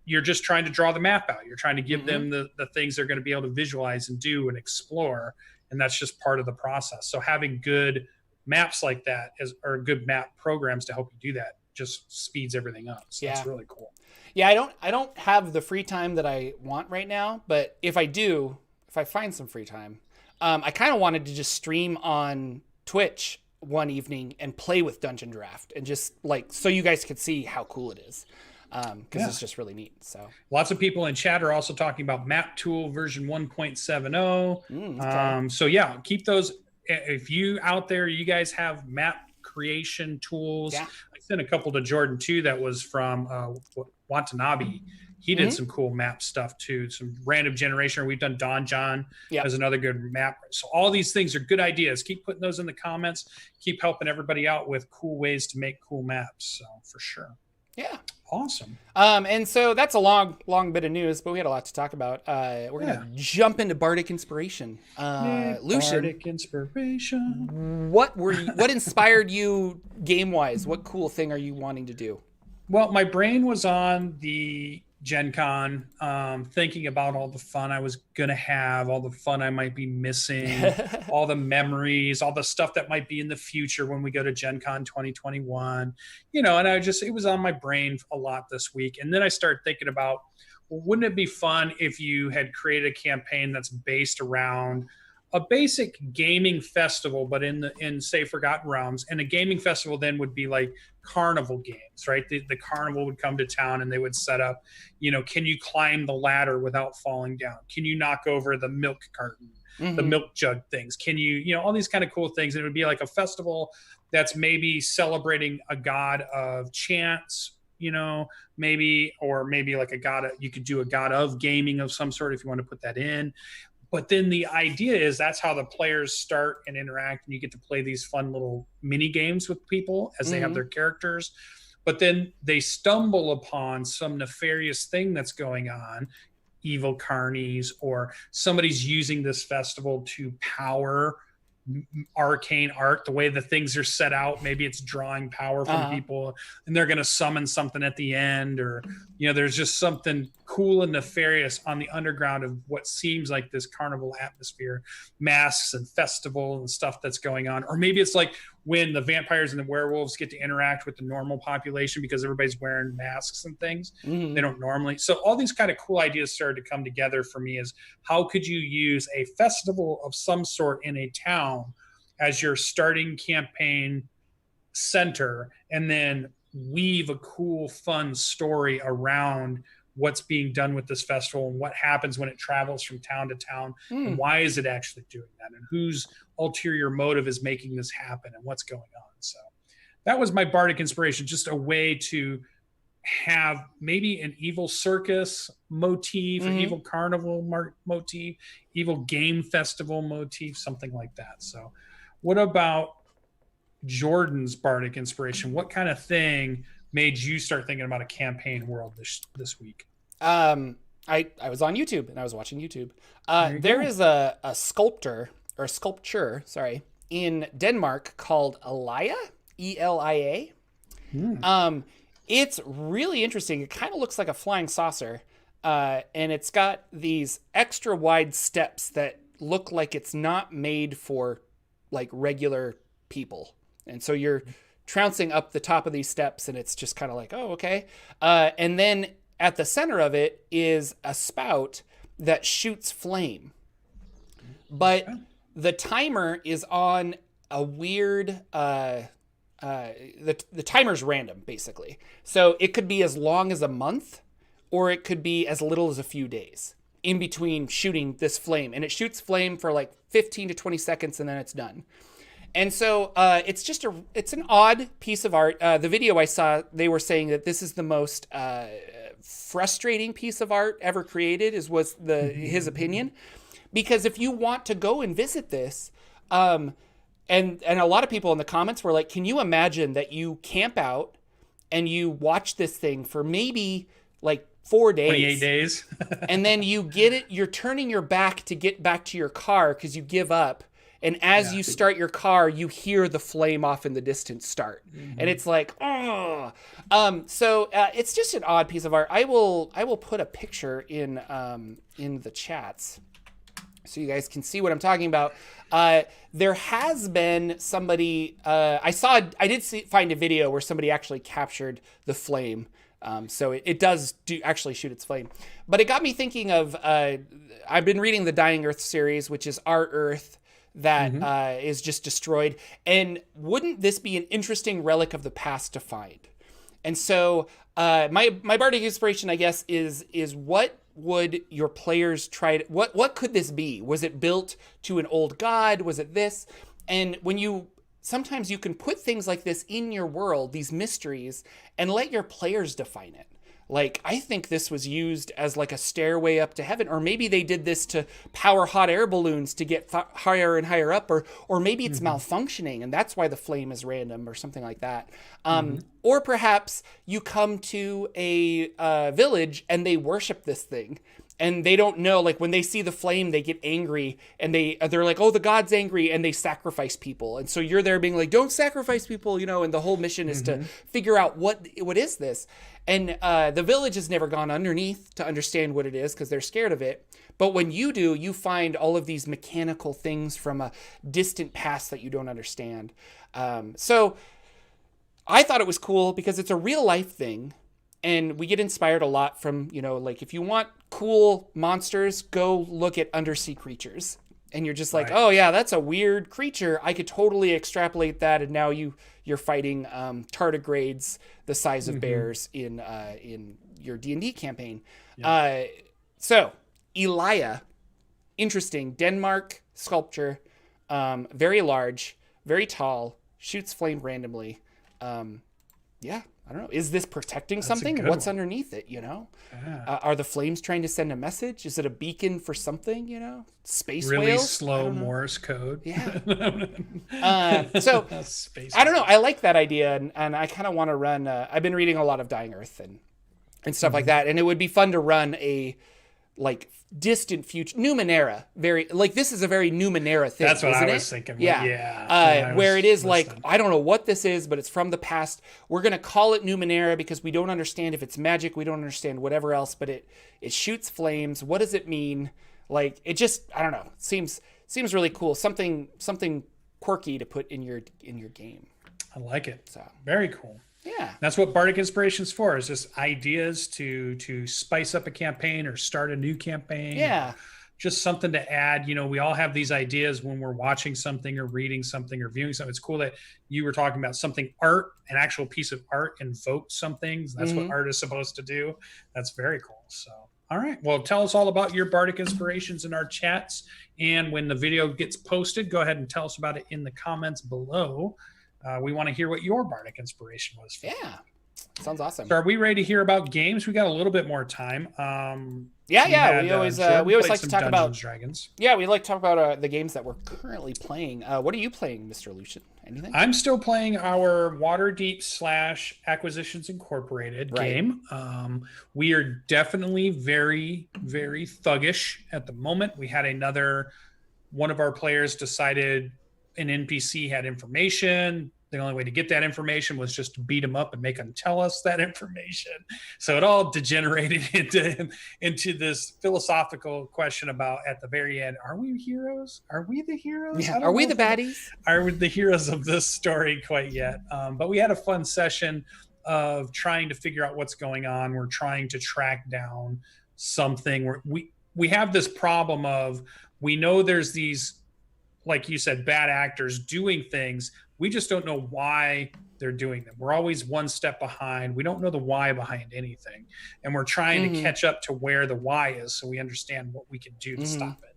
you're just trying to draw the map out. You're trying to give them the things they're going to be able to visualize and do and explore. And that's just part of the process. So having good maps like that or good map programs to help you do that just speeds everything up. So that's really cool. Yeah, I don't have the free time that I want right now, but if I find some free time, I kind of wanted to just stream on Twitch one evening and play with Dungeon Draft, and just so you guys could see how cool it is. Because it's just really neat. So lots of people in chat are also talking about Map Tool version 1.70. So yeah, keep those. If you out there, you guys have map creation tools. I sent a couple to Jordan too. That was from Watanabe. He did some cool map stuff too. Some random generation. We've done Don John as another good map. So all these things are good ideas. Keep putting those in the comments. Keep helping everybody out with cool ways to make cool maps. So for sure. Yeah. Awesome. And so that's a long bit of news, but we had a lot to talk about. We're going to jump into Bardic Inspiration. Lucien, Bardic Inspiration. What inspired you game-wise? What cool thing are you wanting to do? Well, my brain was on the Gen Con, thinking about all the fun I was going to have, all the fun I might be missing, all the memories, all the stuff that might be in the future when we go to Gen Con 2021, and it was on my brain a lot this week. And then I started thinking about, well, wouldn't it be fun if you had created a campaign that's based around a basic gaming festival, but in say Forgotten Realms, and a gaming festival then would be like carnival games, right? The carnival would come to town and they would set up, can you climb the ladder without falling down? Can you knock over the milk carton, the milk jug things? Can you, all these kind of cool things. And it would be like a festival that's maybe celebrating a god of chance, maybe like you could do a god of gaming of some sort if you want to put that in. But then the idea is that's how the players start and interact, and you get to play these fun little mini games with people as they have their characters. But then they stumble upon some nefarious thing that's going on, evil carnies, or somebody's using this festival to power arcane art, the way the things are set out. Maybe it's drawing power from people, and they're going to summon something at the end, or there's just something cool and nefarious on the underground of what seems like this carnival atmosphere, masks and festival and stuff that's going on. Or maybe it's like when the vampires and the werewolves get to interact with the normal population because everybody's wearing masks and things they don't normally. So all these kind of cool ideas started to come together for me. Is how could you use a festival of some sort in a town as your starting campaign center, and then weave a cool, fun story around what's being done with this festival and what happens when it travels from town to town, and why is it actually doing that, and whose ulterior motive is making this happen, and what's going on. So that was my bardic inspiration, just a way to have maybe an evil circus motif, an evil carnival motif, evil game festival motif, something like that. So what about Jordan's bardic inspiration? What kind of thing made you start thinking about a campaign world this week? I was on YouTube and I was watching YouTube. There is a sculpture in Denmark called Elia, E-L-I-A. It's really interesting. It kind of looks like a flying saucer, and it's got these extra wide steps that look like it's not made for like regular people. And so you're trouncing up the top of these steps, and it's just kind of like, oh, okay. And then at the center of it is a spout that shoots flame. But the timer is on a weird... the timer's random, basically. So it could be as long as a month, or it could be as little as a few days in between shooting this flame. And it shoots flame for like 15 to 20 seconds, and then it's done. And so it's an odd piece of art. The video I saw, they were saying that this is the most frustrating piece of art ever created, was his opinion. Because if you want to go and visit this, and a lot of people in the comments were like, can you imagine that you camp out and you watch this thing for maybe like 4 days, 28 days, and then you get it, you're turning your back to get back to your car because you give up. And as you start your car, you hear the flame off in the distance start. And it's like, oh. So it's just an odd piece of art. I will put a picture in the chats so you guys can see what I'm talking about. There has been somebody, I did find a video where somebody actually captured the flame. So it does actually shoot its flame. But it got me thinking of, I've been reading the Dying Earth series, which is our Earth that is just destroyed. And wouldn't this be an interesting relic of the past to find? And so my bardic inspiration, I guess, is what would your players try to, what could this be? Was it built to an old god? Was it this? And sometimes you can put things like this in your world, these mysteries, and let your players define it. Like, I think this was used as like a stairway up to heaven, or maybe they did this to power hot air balloons to get higher and higher up, or maybe it's malfunctioning and that's why the flame is random or something like that. Or perhaps you come to a village and they worship this thing, and they don't know, like when they see the flame, they get angry, and they're like, oh, the god's angry, and they sacrifice people. And so you're there being like, don't sacrifice people, and the whole mission is to figure out what is this. And the village has never gone underneath to understand what it is because they're scared of it. But when you do, you find all of these mechanical things from a distant past that you don't understand. So I thought it was cool because it's a real life thing. And we get inspired a lot from, like if you want cool monsters, go look at undersea creatures. And you're just like, oh yeah, that's a weird creature. I could totally extrapolate that. And now you're fighting tardigrades the size of bears in your D&D campaign. Yeah. So Elia, interesting Denmark sculpture, very large, very tall, shoots flame randomly. Yeah. I don't know. Is this protecting something? What's underneath it, Yeah. Are the flames trying to send a message? Is it a beacon for something, Space really whales? slow Morse code. Yeah. So, I don't know. I like that idea, and I kind of want to run... I've been reading a lot of Dying Earth and stuff like that, and it would be fun to run a, distant future... Numenera. This is a very Numenera thing, That's what isn't I was it? thinking. Yeah. Where it is I don't know what this is, but it's from the past. We're going to call it Numenera because we don't understand if it's magic. We don't understand whatever else, but it shoots flames. What does it mean? It just, I don't know. Seems really cool. Something quirky to put in your game. I like it. So very cool. Yeah. That's what Bardic Inspiration's for, is just ideas to spice up a campaign or start a new campaign. Yeah. Just something to add. We all have these ideas when we're watching something or reading something or viewing something. It's cool that you were talking about something art, an actual piece of art invokes something. That's what art is supposed to do. That's very cool. So, all right. Well, tell us all about your Bardic Inspirations in our chats. And when the video gets posted, go ahead and tell us about it in the comments below. We want to hear what your Bardic Inspiration was for. Yeah. Sounds awesome. So are we ready to hear about games? We got a little bit more time. We always like to talk about Dragons. Yeah, we like to talk about the games that we're currently playing. What are you playing, Mr. Lucien? Anything? I'm still playing our Waterdeep / Acquisitions Incorporated game. We are definitely very, very thuggish at the moment. We had one of our players decided an NPC had information. The only way to get that information was just to beat them up and make them tell us that information. So it all degenerated into this philosophical question about, at the very end, are we heroes? Are we the heroes? Yeah. Are we the baddies? Are we the heroes of this story quite yet? But we had a fun session of trying to figure out what's going on. We're trying to track down something. We have this problem of, we know there's these, like you said, bad actors doing things. We just don't know why they're doing them. We're always one step behind. We don't know the why behind anything. And we're trying to catch up to where the why is so we understand what we can do to stop it.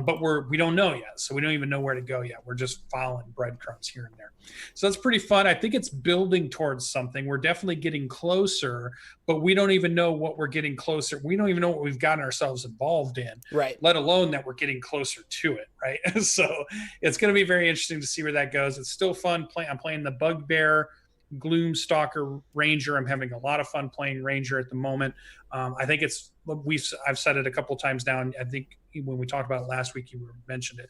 But we don't know yet. So we don't even know where to go yet. We're just following breadcrumbs here and there. So that's pretty fun. I think it's building towards something. We're definitely getting closer, but we don't even know what we're getting closer. We don't even know what we've gotten ourselves involved in, right? Let alone that we're getting closer to it, right? So it's going to be very interesting to see where that goes. It's still fun. I'm playing the Bugbear Gloomstalker Ranger. I'm having a lot of fun playing Ranger at the moment. I think I've said it a couple of times now, and I think when we talked about it last week, you mentioned it.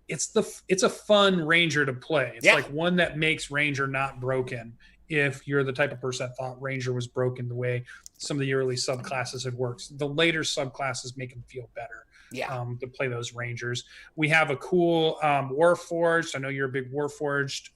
It's a fun Ranger to play. It's like one that makes Ranger not broken if you're the type of person that thought Ranger was broken the way some of the early subclasses had worked. The later subclasses make them feel better. To play those Rangers. We have a cool Warforged. I know you're a big Warforged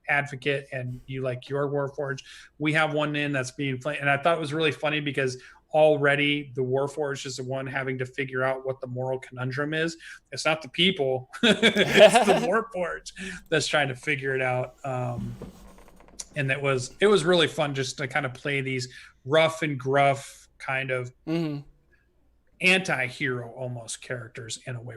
advocate, and you like your Warforged. We have one that's being played, and I thought it was really funny because already the Warforged is the one having to figure out what the moral conundrum is. It's not the people; it's the Warforged that's trying to figure it out. And it was really fun just to kind of play these rough and gruff kind of anti-hero almost characters in a way.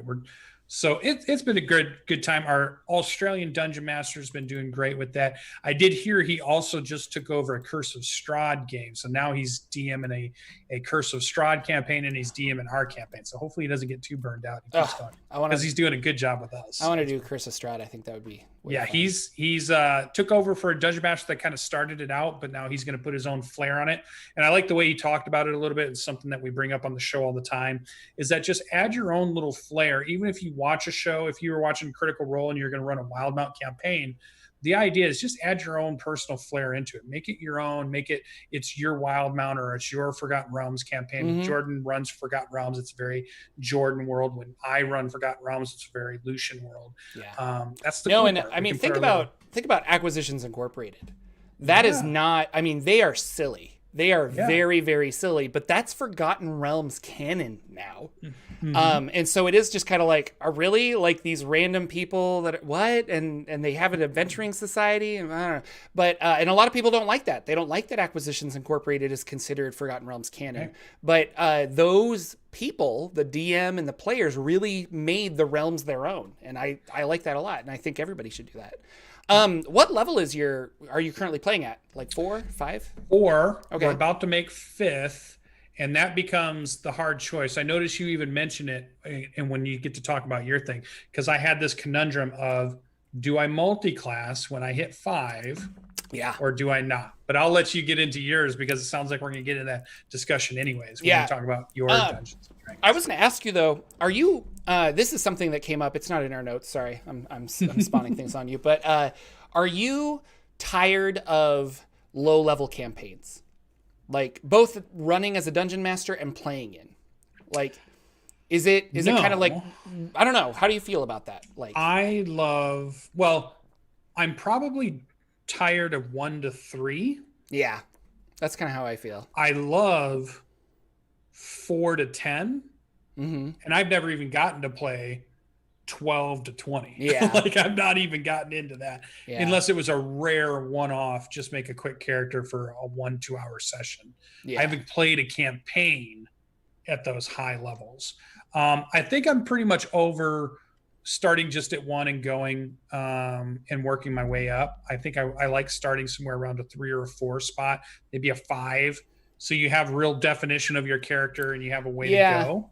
So it's been a good time. Our Australian Dungeon Master has been doing great with that. I did hear he also just took over a Curse of Strahd game. So now he's DMing a Curse of Strahd campaign, and he's DMing our campaign. So hopefully he doesn't get too burned out. Because he's doing a good job with us. I want to do Curse of Strahd. I think that would be fun. He's took over for a Dungeon Master that kind of started it out, but now he's going to put his own flair on it. And I like the way he talked about it a little bit. It's something that we bring up on the show all the time, is that just add your own little flair. Even if you watch a show, if you were watching Critical Role and you're going to run a Wildmount campaign, the idea is just add your own personal flair into it. Make it your own. It's your Wildmount, or it's your Forgotten Realms campaign. When Jordan runs Forgotten Realms, it's very Jordan world. When I run Forgotten Realms, it's very Lucien world. Yeah. That's the cool and part. I mean, think about Acquisitions Incorporated. That is not. I mean, they are silly. They are very, very silly, but that's Forgotten Realms canon now. And so it is just kind of like, are really like these random people that what? And they have an adventuring society. And I don't know. But, and a lot of people don't like that. They don't like that Acquisitions Incorporated is considered Forgotten Realms canon. But those people, the DM and the players, really made the realms their own. And I like that a lot. And I think everybody should do that. What level are you currently playing at? Like 4, 5? 4. Okay. We're about to make 5th, and that becomes the hard choice. I noticed you even mention it, and when you get to talk about your thing, because I had this conundrum of, do I multi-class when I hit 5? Yeah. Or do I not? But I'll let you get into yours, because it sounds like we're going to get into that discussion anyways when we talk about your Dungeons and Dragons. I was going to ask you though, are you this is something that came up. It's not in our notes. Sorry. I'm spawning things on you, but are you tired of low level campaigns? Like both running as a dungeon master and playing in? Like is it kind of like, I don't know. How do you feel about that? Like I'm probably tired of 1 to 3. Yeah. That's kind of how I feel. I love 4 to 10. And I've never even gotten to play 12 to 20. Yeah. Like I've not even gotten into that unless it was a rare one-off, just make a quick character for a 1-2 hour session. I haven't played a campaign at those high levels. I think I'm pretty much over starting just at 1 and going and working my way up. I think I like starting somewhere around a 3 or a 4 spot, maybe a 5. So you have real definition of your character and you have a way to go.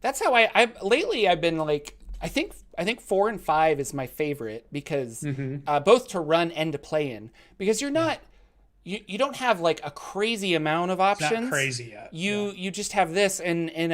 That's how lately I've been like, I think 4 and 5 is my favorite because both to run and to play in, because you're not, you don't have like a crazy amount of options. It's not crazy yet. You just have this and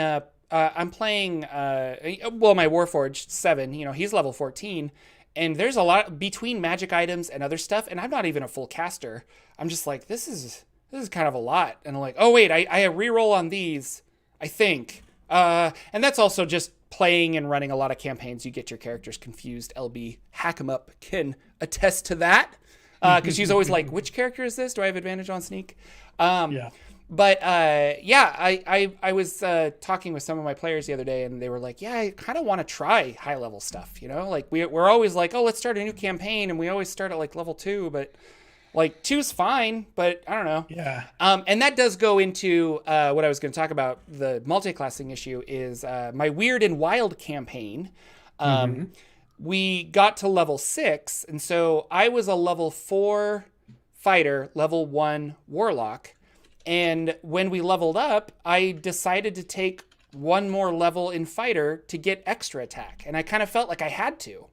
I'm playing, my Warforged 7, he's level 14 and there's a lot between magic items and other stuff. And I'm not even a full caster. I'm just like, this is kind of a lot. And I'm like, oh wait, I reroll on these, I think. And that's also just playing and running a lot of campaigns. You get your characters confused. LB Hack 'em Up can attest to that. Cause she's always like, which character is this? Do I have advantage on sneak? But I was talking with some of my players the other day and they were like, I kind of want to try high level stuff, like we're always like, oh, let's start a new campaign. And we always start at like level 2, but like 2's fine, but I don't know. Yeah. And that does go into what I was going to talk about. The multiclassing issue is my Weird and Wild campaign. We got to level 6. And so I was a level 4 fighter, level 1 warlock. And when we leveled up, I decided to take 1 more level in fighter to get extra attack. And I kind of felt like I had to.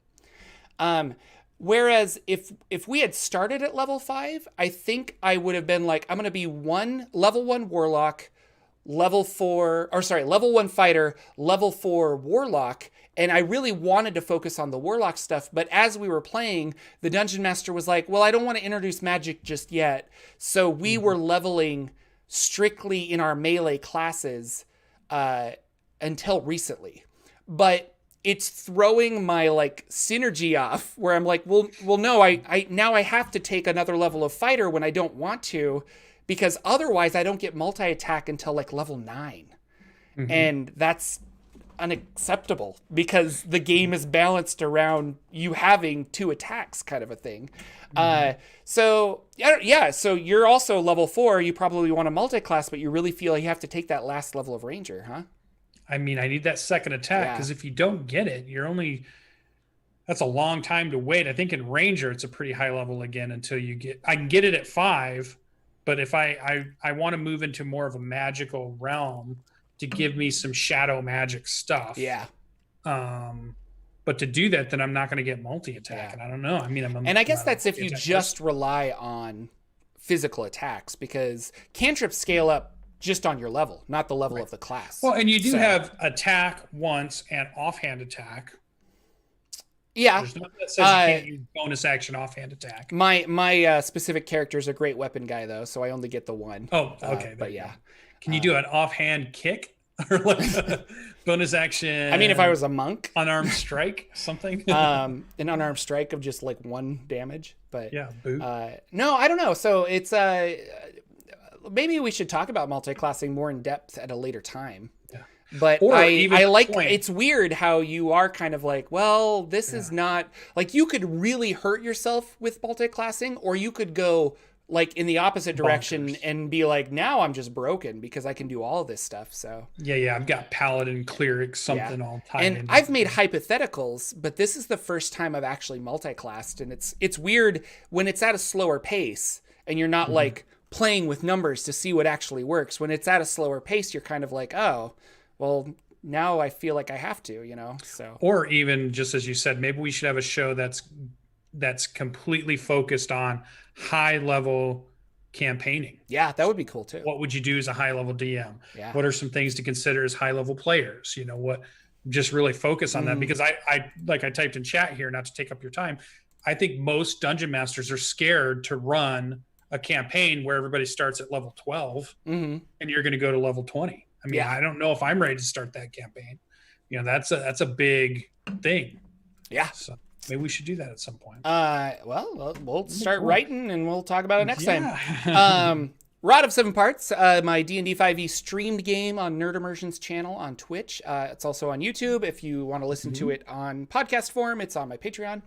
Whereas if we had started at level 5, I think I would have been like, I'm going to be level 1 warlock, level 1 fighter, level 4 warlock. And I really wanted to focus on the warlock stuff. But as we were playing, the dungeon master was like, well, I don't want to introduce magic just yet. So we were leveling strictly in our melee classes until recently. But it's throwing my like synergy off where I'm like, well, no, I now I have to take another level of fighter when I don't want to, because otherwise I don't get multi-attack until like level 9. And that's unacceptable because the game is balanced around you having 2 attacks kind of a thing. So you're also level 4. You probably want to multi-class, but you really feel you have to take that last level of ranger, huh? I mean, I need that second attack, because if you don't get it, that's a long time to wait. I think in Ranger, it's a pretty high level again until I can get it at 5, but if I want to move into more of a magical realm to give me some shadow magic stuff. Yeah. But to do that, then I'm not going to get multi-attack. Yeah. And I don't know. I mean, and I guess that's if you just rely on physical attacks, because cantrips scale up just on your level, not the level of the class. Well, and you do have attack once and offhand attack. Yeah. There's nothing that says you can't use bonus action offhand attack. My specific character is a great weapon guy, though, so I only get the one. Oh, okay. But yeah. Can you do an offhand kick? Or like a bonus action? I mean, if I was a monk. Unarmed strike, something? An unarmed strike of just like 1 damage. But yeah, boot. No, I don't know. So it's maybe we should talk about multiclassing more in depth at a later time. Yeah. But I like, it's weird how you are kind of like, well, this is not, like, you could really hurt yourself with multiclassing, or you could go like in the opposite direction and be like, now I'm just broken because I can do all of this stuff. So yeah, I've got paladin, cleric, something all tied in. And I've made hypotheticals, but this is the first time I've actually multiclassed, and it's weird when it's at a slower pace and you're not like playing with numbers to see what actually works. When it's at a slower pace, you're kind of like, oh, well, now I feel like I have to, you know. So, or even just as you said, maybe we should have a show that's completely focused on high level campaigning. Yeah, that would be cool too. What would you do as a high level DM? Yeah. What are some things to consider as high level players? You know, what, just really focus on that, because I like I typed in chat here, not to take up your time. I think most dungeon masters are scared to run a campaign where everybody starts at level 12 and you're going to go to level 20. I mean, I don't know if I'm ready to start that campaign. You know, that's a big thing. Yeah. So maybe we should do that at some point. Well, we'll start writing and we'll talk about it next time. Rod of 7 Parts, my D&D 5e streamed game on Nerd Immersion's channel on Twitch. It's also on YouTube. If you want to listen to it on podcast form, it's on my Patreon.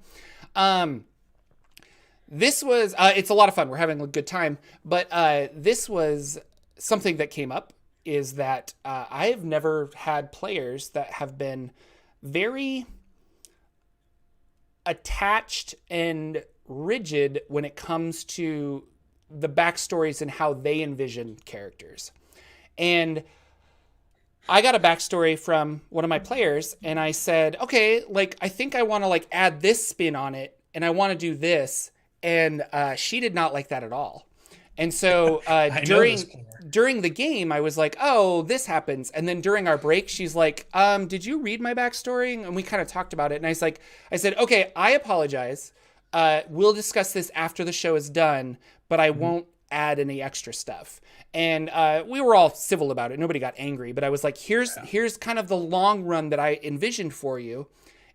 This was, it's a lot of fun. We're having a good time. But this was something that came up, is that I have never had players that have been very attached and rigid when it comes to the backstories and how they envision characters. And I got a backstory from one of my players, and I said, okay, like, I think I want to like add this spin on it, and I want to do this. And she did not like that at all. And so during the game, I was like, oh, this happens. And then during our break, she's like, did you read my backstory? And we kind of talked about it. And I said, okay, I apologize. We'll discuss this after the show is done, but I won't add any extra stuff. And we were all civil about it. Nobody got angry, but I was like, here's kind of the long run that I envisioned for you.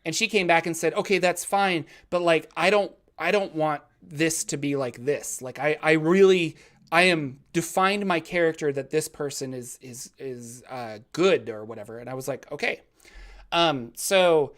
And she came back and said, okay, that's fine. But like, I don't want this to be like this. Like I am defined my character that this person is good or whatever. And I was like, okay. So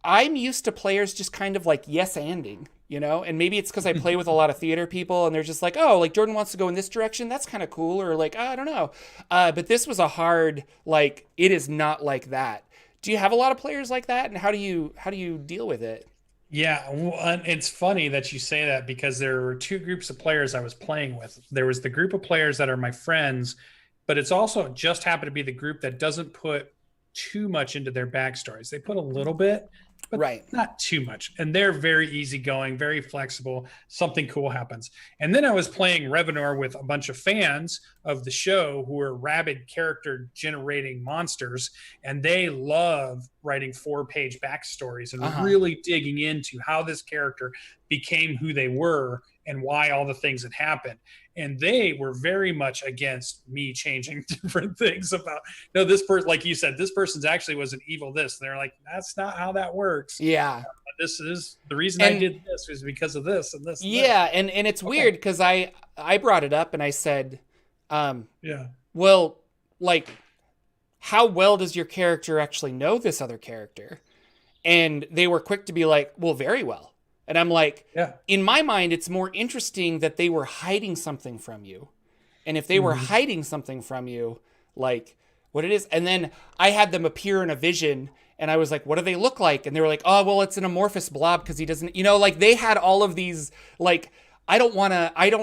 I'm used to players just kind of like yes-anding, you know, and maybe it's because I play with a lot of theater people and they're just like, oh, like Jordan wants to go in this direction. That's kind of cool. Or like, I don't know. But this was a hard, like, it is not like that. Do you have a lot of players like that? And how do you deal with it? Yeah, well, it's funny that you say that, because there were 2 groups of players I was playing with. There was the group of players that are my friends, but it's also just happened to be the group that doesn't put too much into their backstories. They put a little bit, but not too much. And they're very easygoing, very flexible. Something cool happens. And then I was playing Revenor with a bunch of fans of the show who are rabid character generating monsters. And they love writing 4-page backstories and really digging into how this character became who they were and why all the things that happened. And they were very much against me changing different things about, no, this person, like you said, this person's actually was an evil this. And they're like, that's not how that works. Yeah. This is the reason I did this was because of this and this. And yeah. This. And it's weird because I brought it up and I said, well, like, how well does your character actually know this other character? And they were quick to be like, well, very well. And I'm like, in my mind, it's more interesting that they were hiding something from you. And if they were hiding something from you, like, what it is. And then I had them appear in a vision, and I was like, what do they look like? And they were like, oh, well, it's an amorphous blob because he doesn't, like they had all of these, like, I don't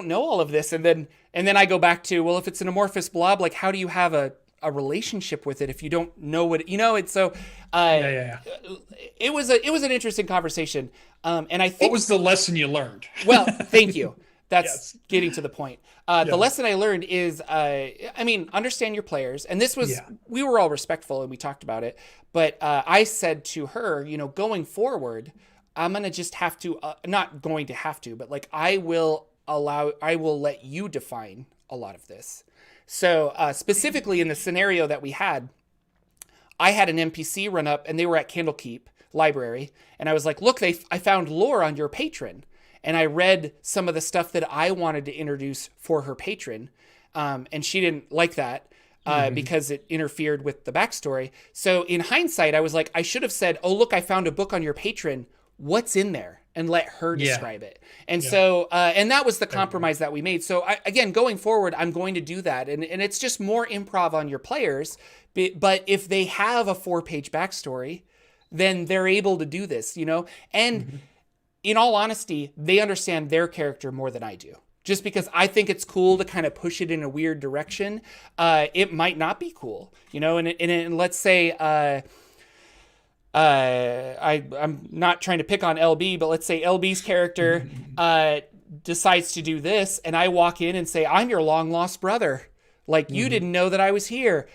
know all of this. And then I go back to, well, if it's an amorphous blob, like, how do you have a relationship with it if you don't know what, it's so, it was an interesting conversation. And I think, what was the lesson you learned? Well, thank you. That's getting to the point. The lesson I learned is, understand your players. And this was, we were all respectful and we talked about it. But I said to her, going forward, I'm going to just have to, not going to have to, but like I will let you define a lot of this. So specifically in the scenario that we had, I had an NPC run up and they were at Candlekeep Library. And I was like, look, I found lore on your patron. And I read some of the stuff that I wanted to introduce for her patron. And she didn't like that because it interfered with the backstory. So in hindsight, I was like, I should have said, oh, look, I found a book on your patron. What's in there? And let her describe it. And so, and that was the compromise that we made. So again, going forward, I'm going to do that. And it's just more improv on your players. But if they have a 4-page backstory, then they're able to do this, and in all honesty, they understand their character more than I do. Just because I think it's cool to kind of push it in a weird direction. It might not be cool, and let's say, I'm not trying to pick on LB, but let's say LB's character decides to do this, and I walk in and say, I'm your long lost brother. Like, you didn't know that I was here.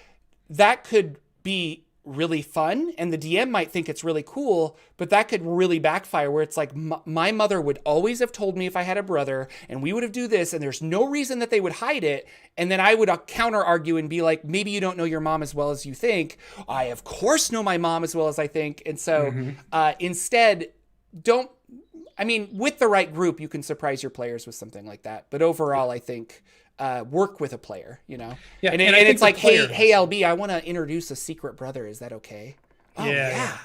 That could be really fun, and the DM might think it's really cool, but that could really backfire where it's like, my mother would always have told me if I had a brother, and we would have do this, and there's no reason that they would hide it. And then I would counter argue and be like, maybe you don't know your mom as well as you think. I of course know my mom as well as I think. And so instead, with the right group, you can surprise your players with something like that. But overall, I think work with a player, Yeah. And it's like, hey, LB, I want to introduce a secret brother. Is that okay? Oh, yeah.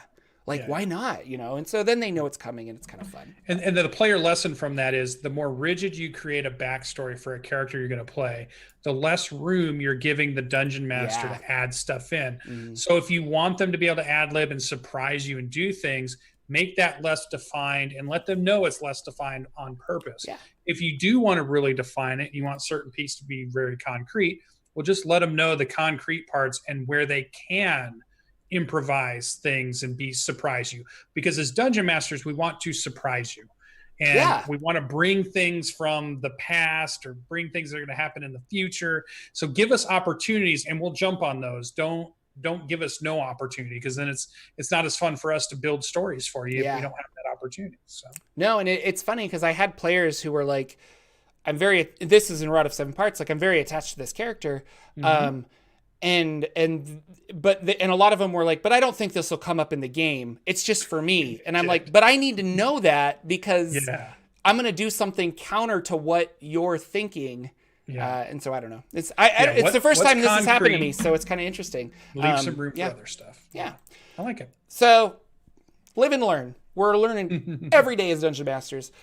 Why not? And so then they know it's coming and it's kind of fun. And the player lesson from that is the more rigid you create a backstory for a character you're going to play, the less room you're giving the dungeon master to add stuff in. So if you want them to be able to ad lib and surprise you and do things, make that less defined and let them know it's less defined on purpose. Yeah. If you do want to really define it, you want certain pieces to be very concrete, well, just let them know the concrete parts and where they can improvise things and surprise you. Because as dungeon masters, we want to surprise you. And we want to bring things from the past or bring things that are going to happen in the future. So give us opportunities and we'll jump on those. Don't give us no opportunity, because then it's not as fun for us to build stories for you if we don't have that opportunity. So no, and it's funny because I had players who were like, this is in Rod of Seven Parts, like I'm very attached to this character. And a lot of them were like, but I don't think this will come up in the game. It's just for me. And I'm like, but I need to know that because I'm going to do something counter to what you're thinking. Yeah. And so I don't know. It's it's the first time this has happened to me, so it's kind of interesting. Leave some room for other stuff. Yeah. I like it. So live and learn. We're learning every day as Dungeon Masters.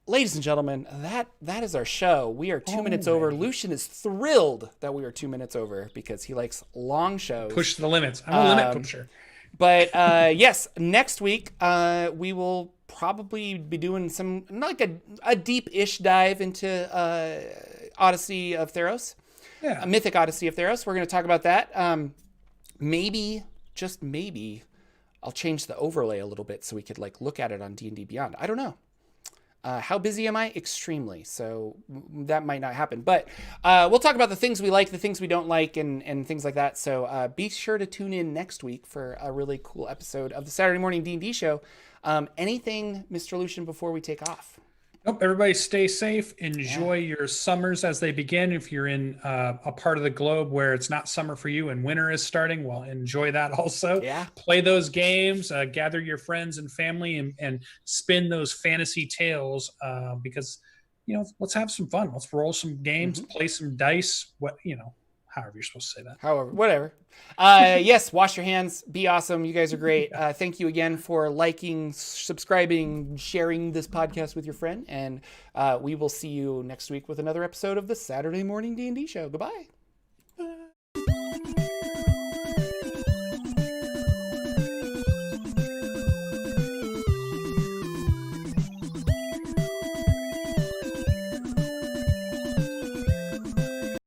Ladies and gentlemen, that is our show. We are 2 minutes over. Lucien is thrilled that we are 2 minutes over because he likes long shows. Push the limits. I'm a limit pusher. But yes, next week we will probably be doing some like a deep-ish dive into Odyssey of Theros. Yeah. A Mythic Odyssey of Theros. We're going to talk about that. Maybe, just maybe, I'll change the overlay a little bit so we could like look at it on D&D Beyond. I don't know. How busy am I? Extremely. So that might not happen. But we'll talk about the things we like, the things we don't like, and things like that. So be sure to tune in next week for a really cool episode of the Saturday Morning D&D Show. Anything, Mr. Lucien, before we take off? Nope. Everybody stay safe. Enjoy your summers as they begin. If you're in a part of the globe where it's not summer for you and winter is starting, well, enjoy that also. Yeah. Play those games, gather your friends and family and spin those fantasy tales because, let's have some fun. Let's roll some games, play some dice, however you're supposed to say that. However, whatever. Yes, wash your hands. Be awesome. You guys are great. Thank you again for liking, subscribing, sharing this podcast with your friend. And we will see you next week with another episode of the Saturday Morning D&D Show. Goodbye.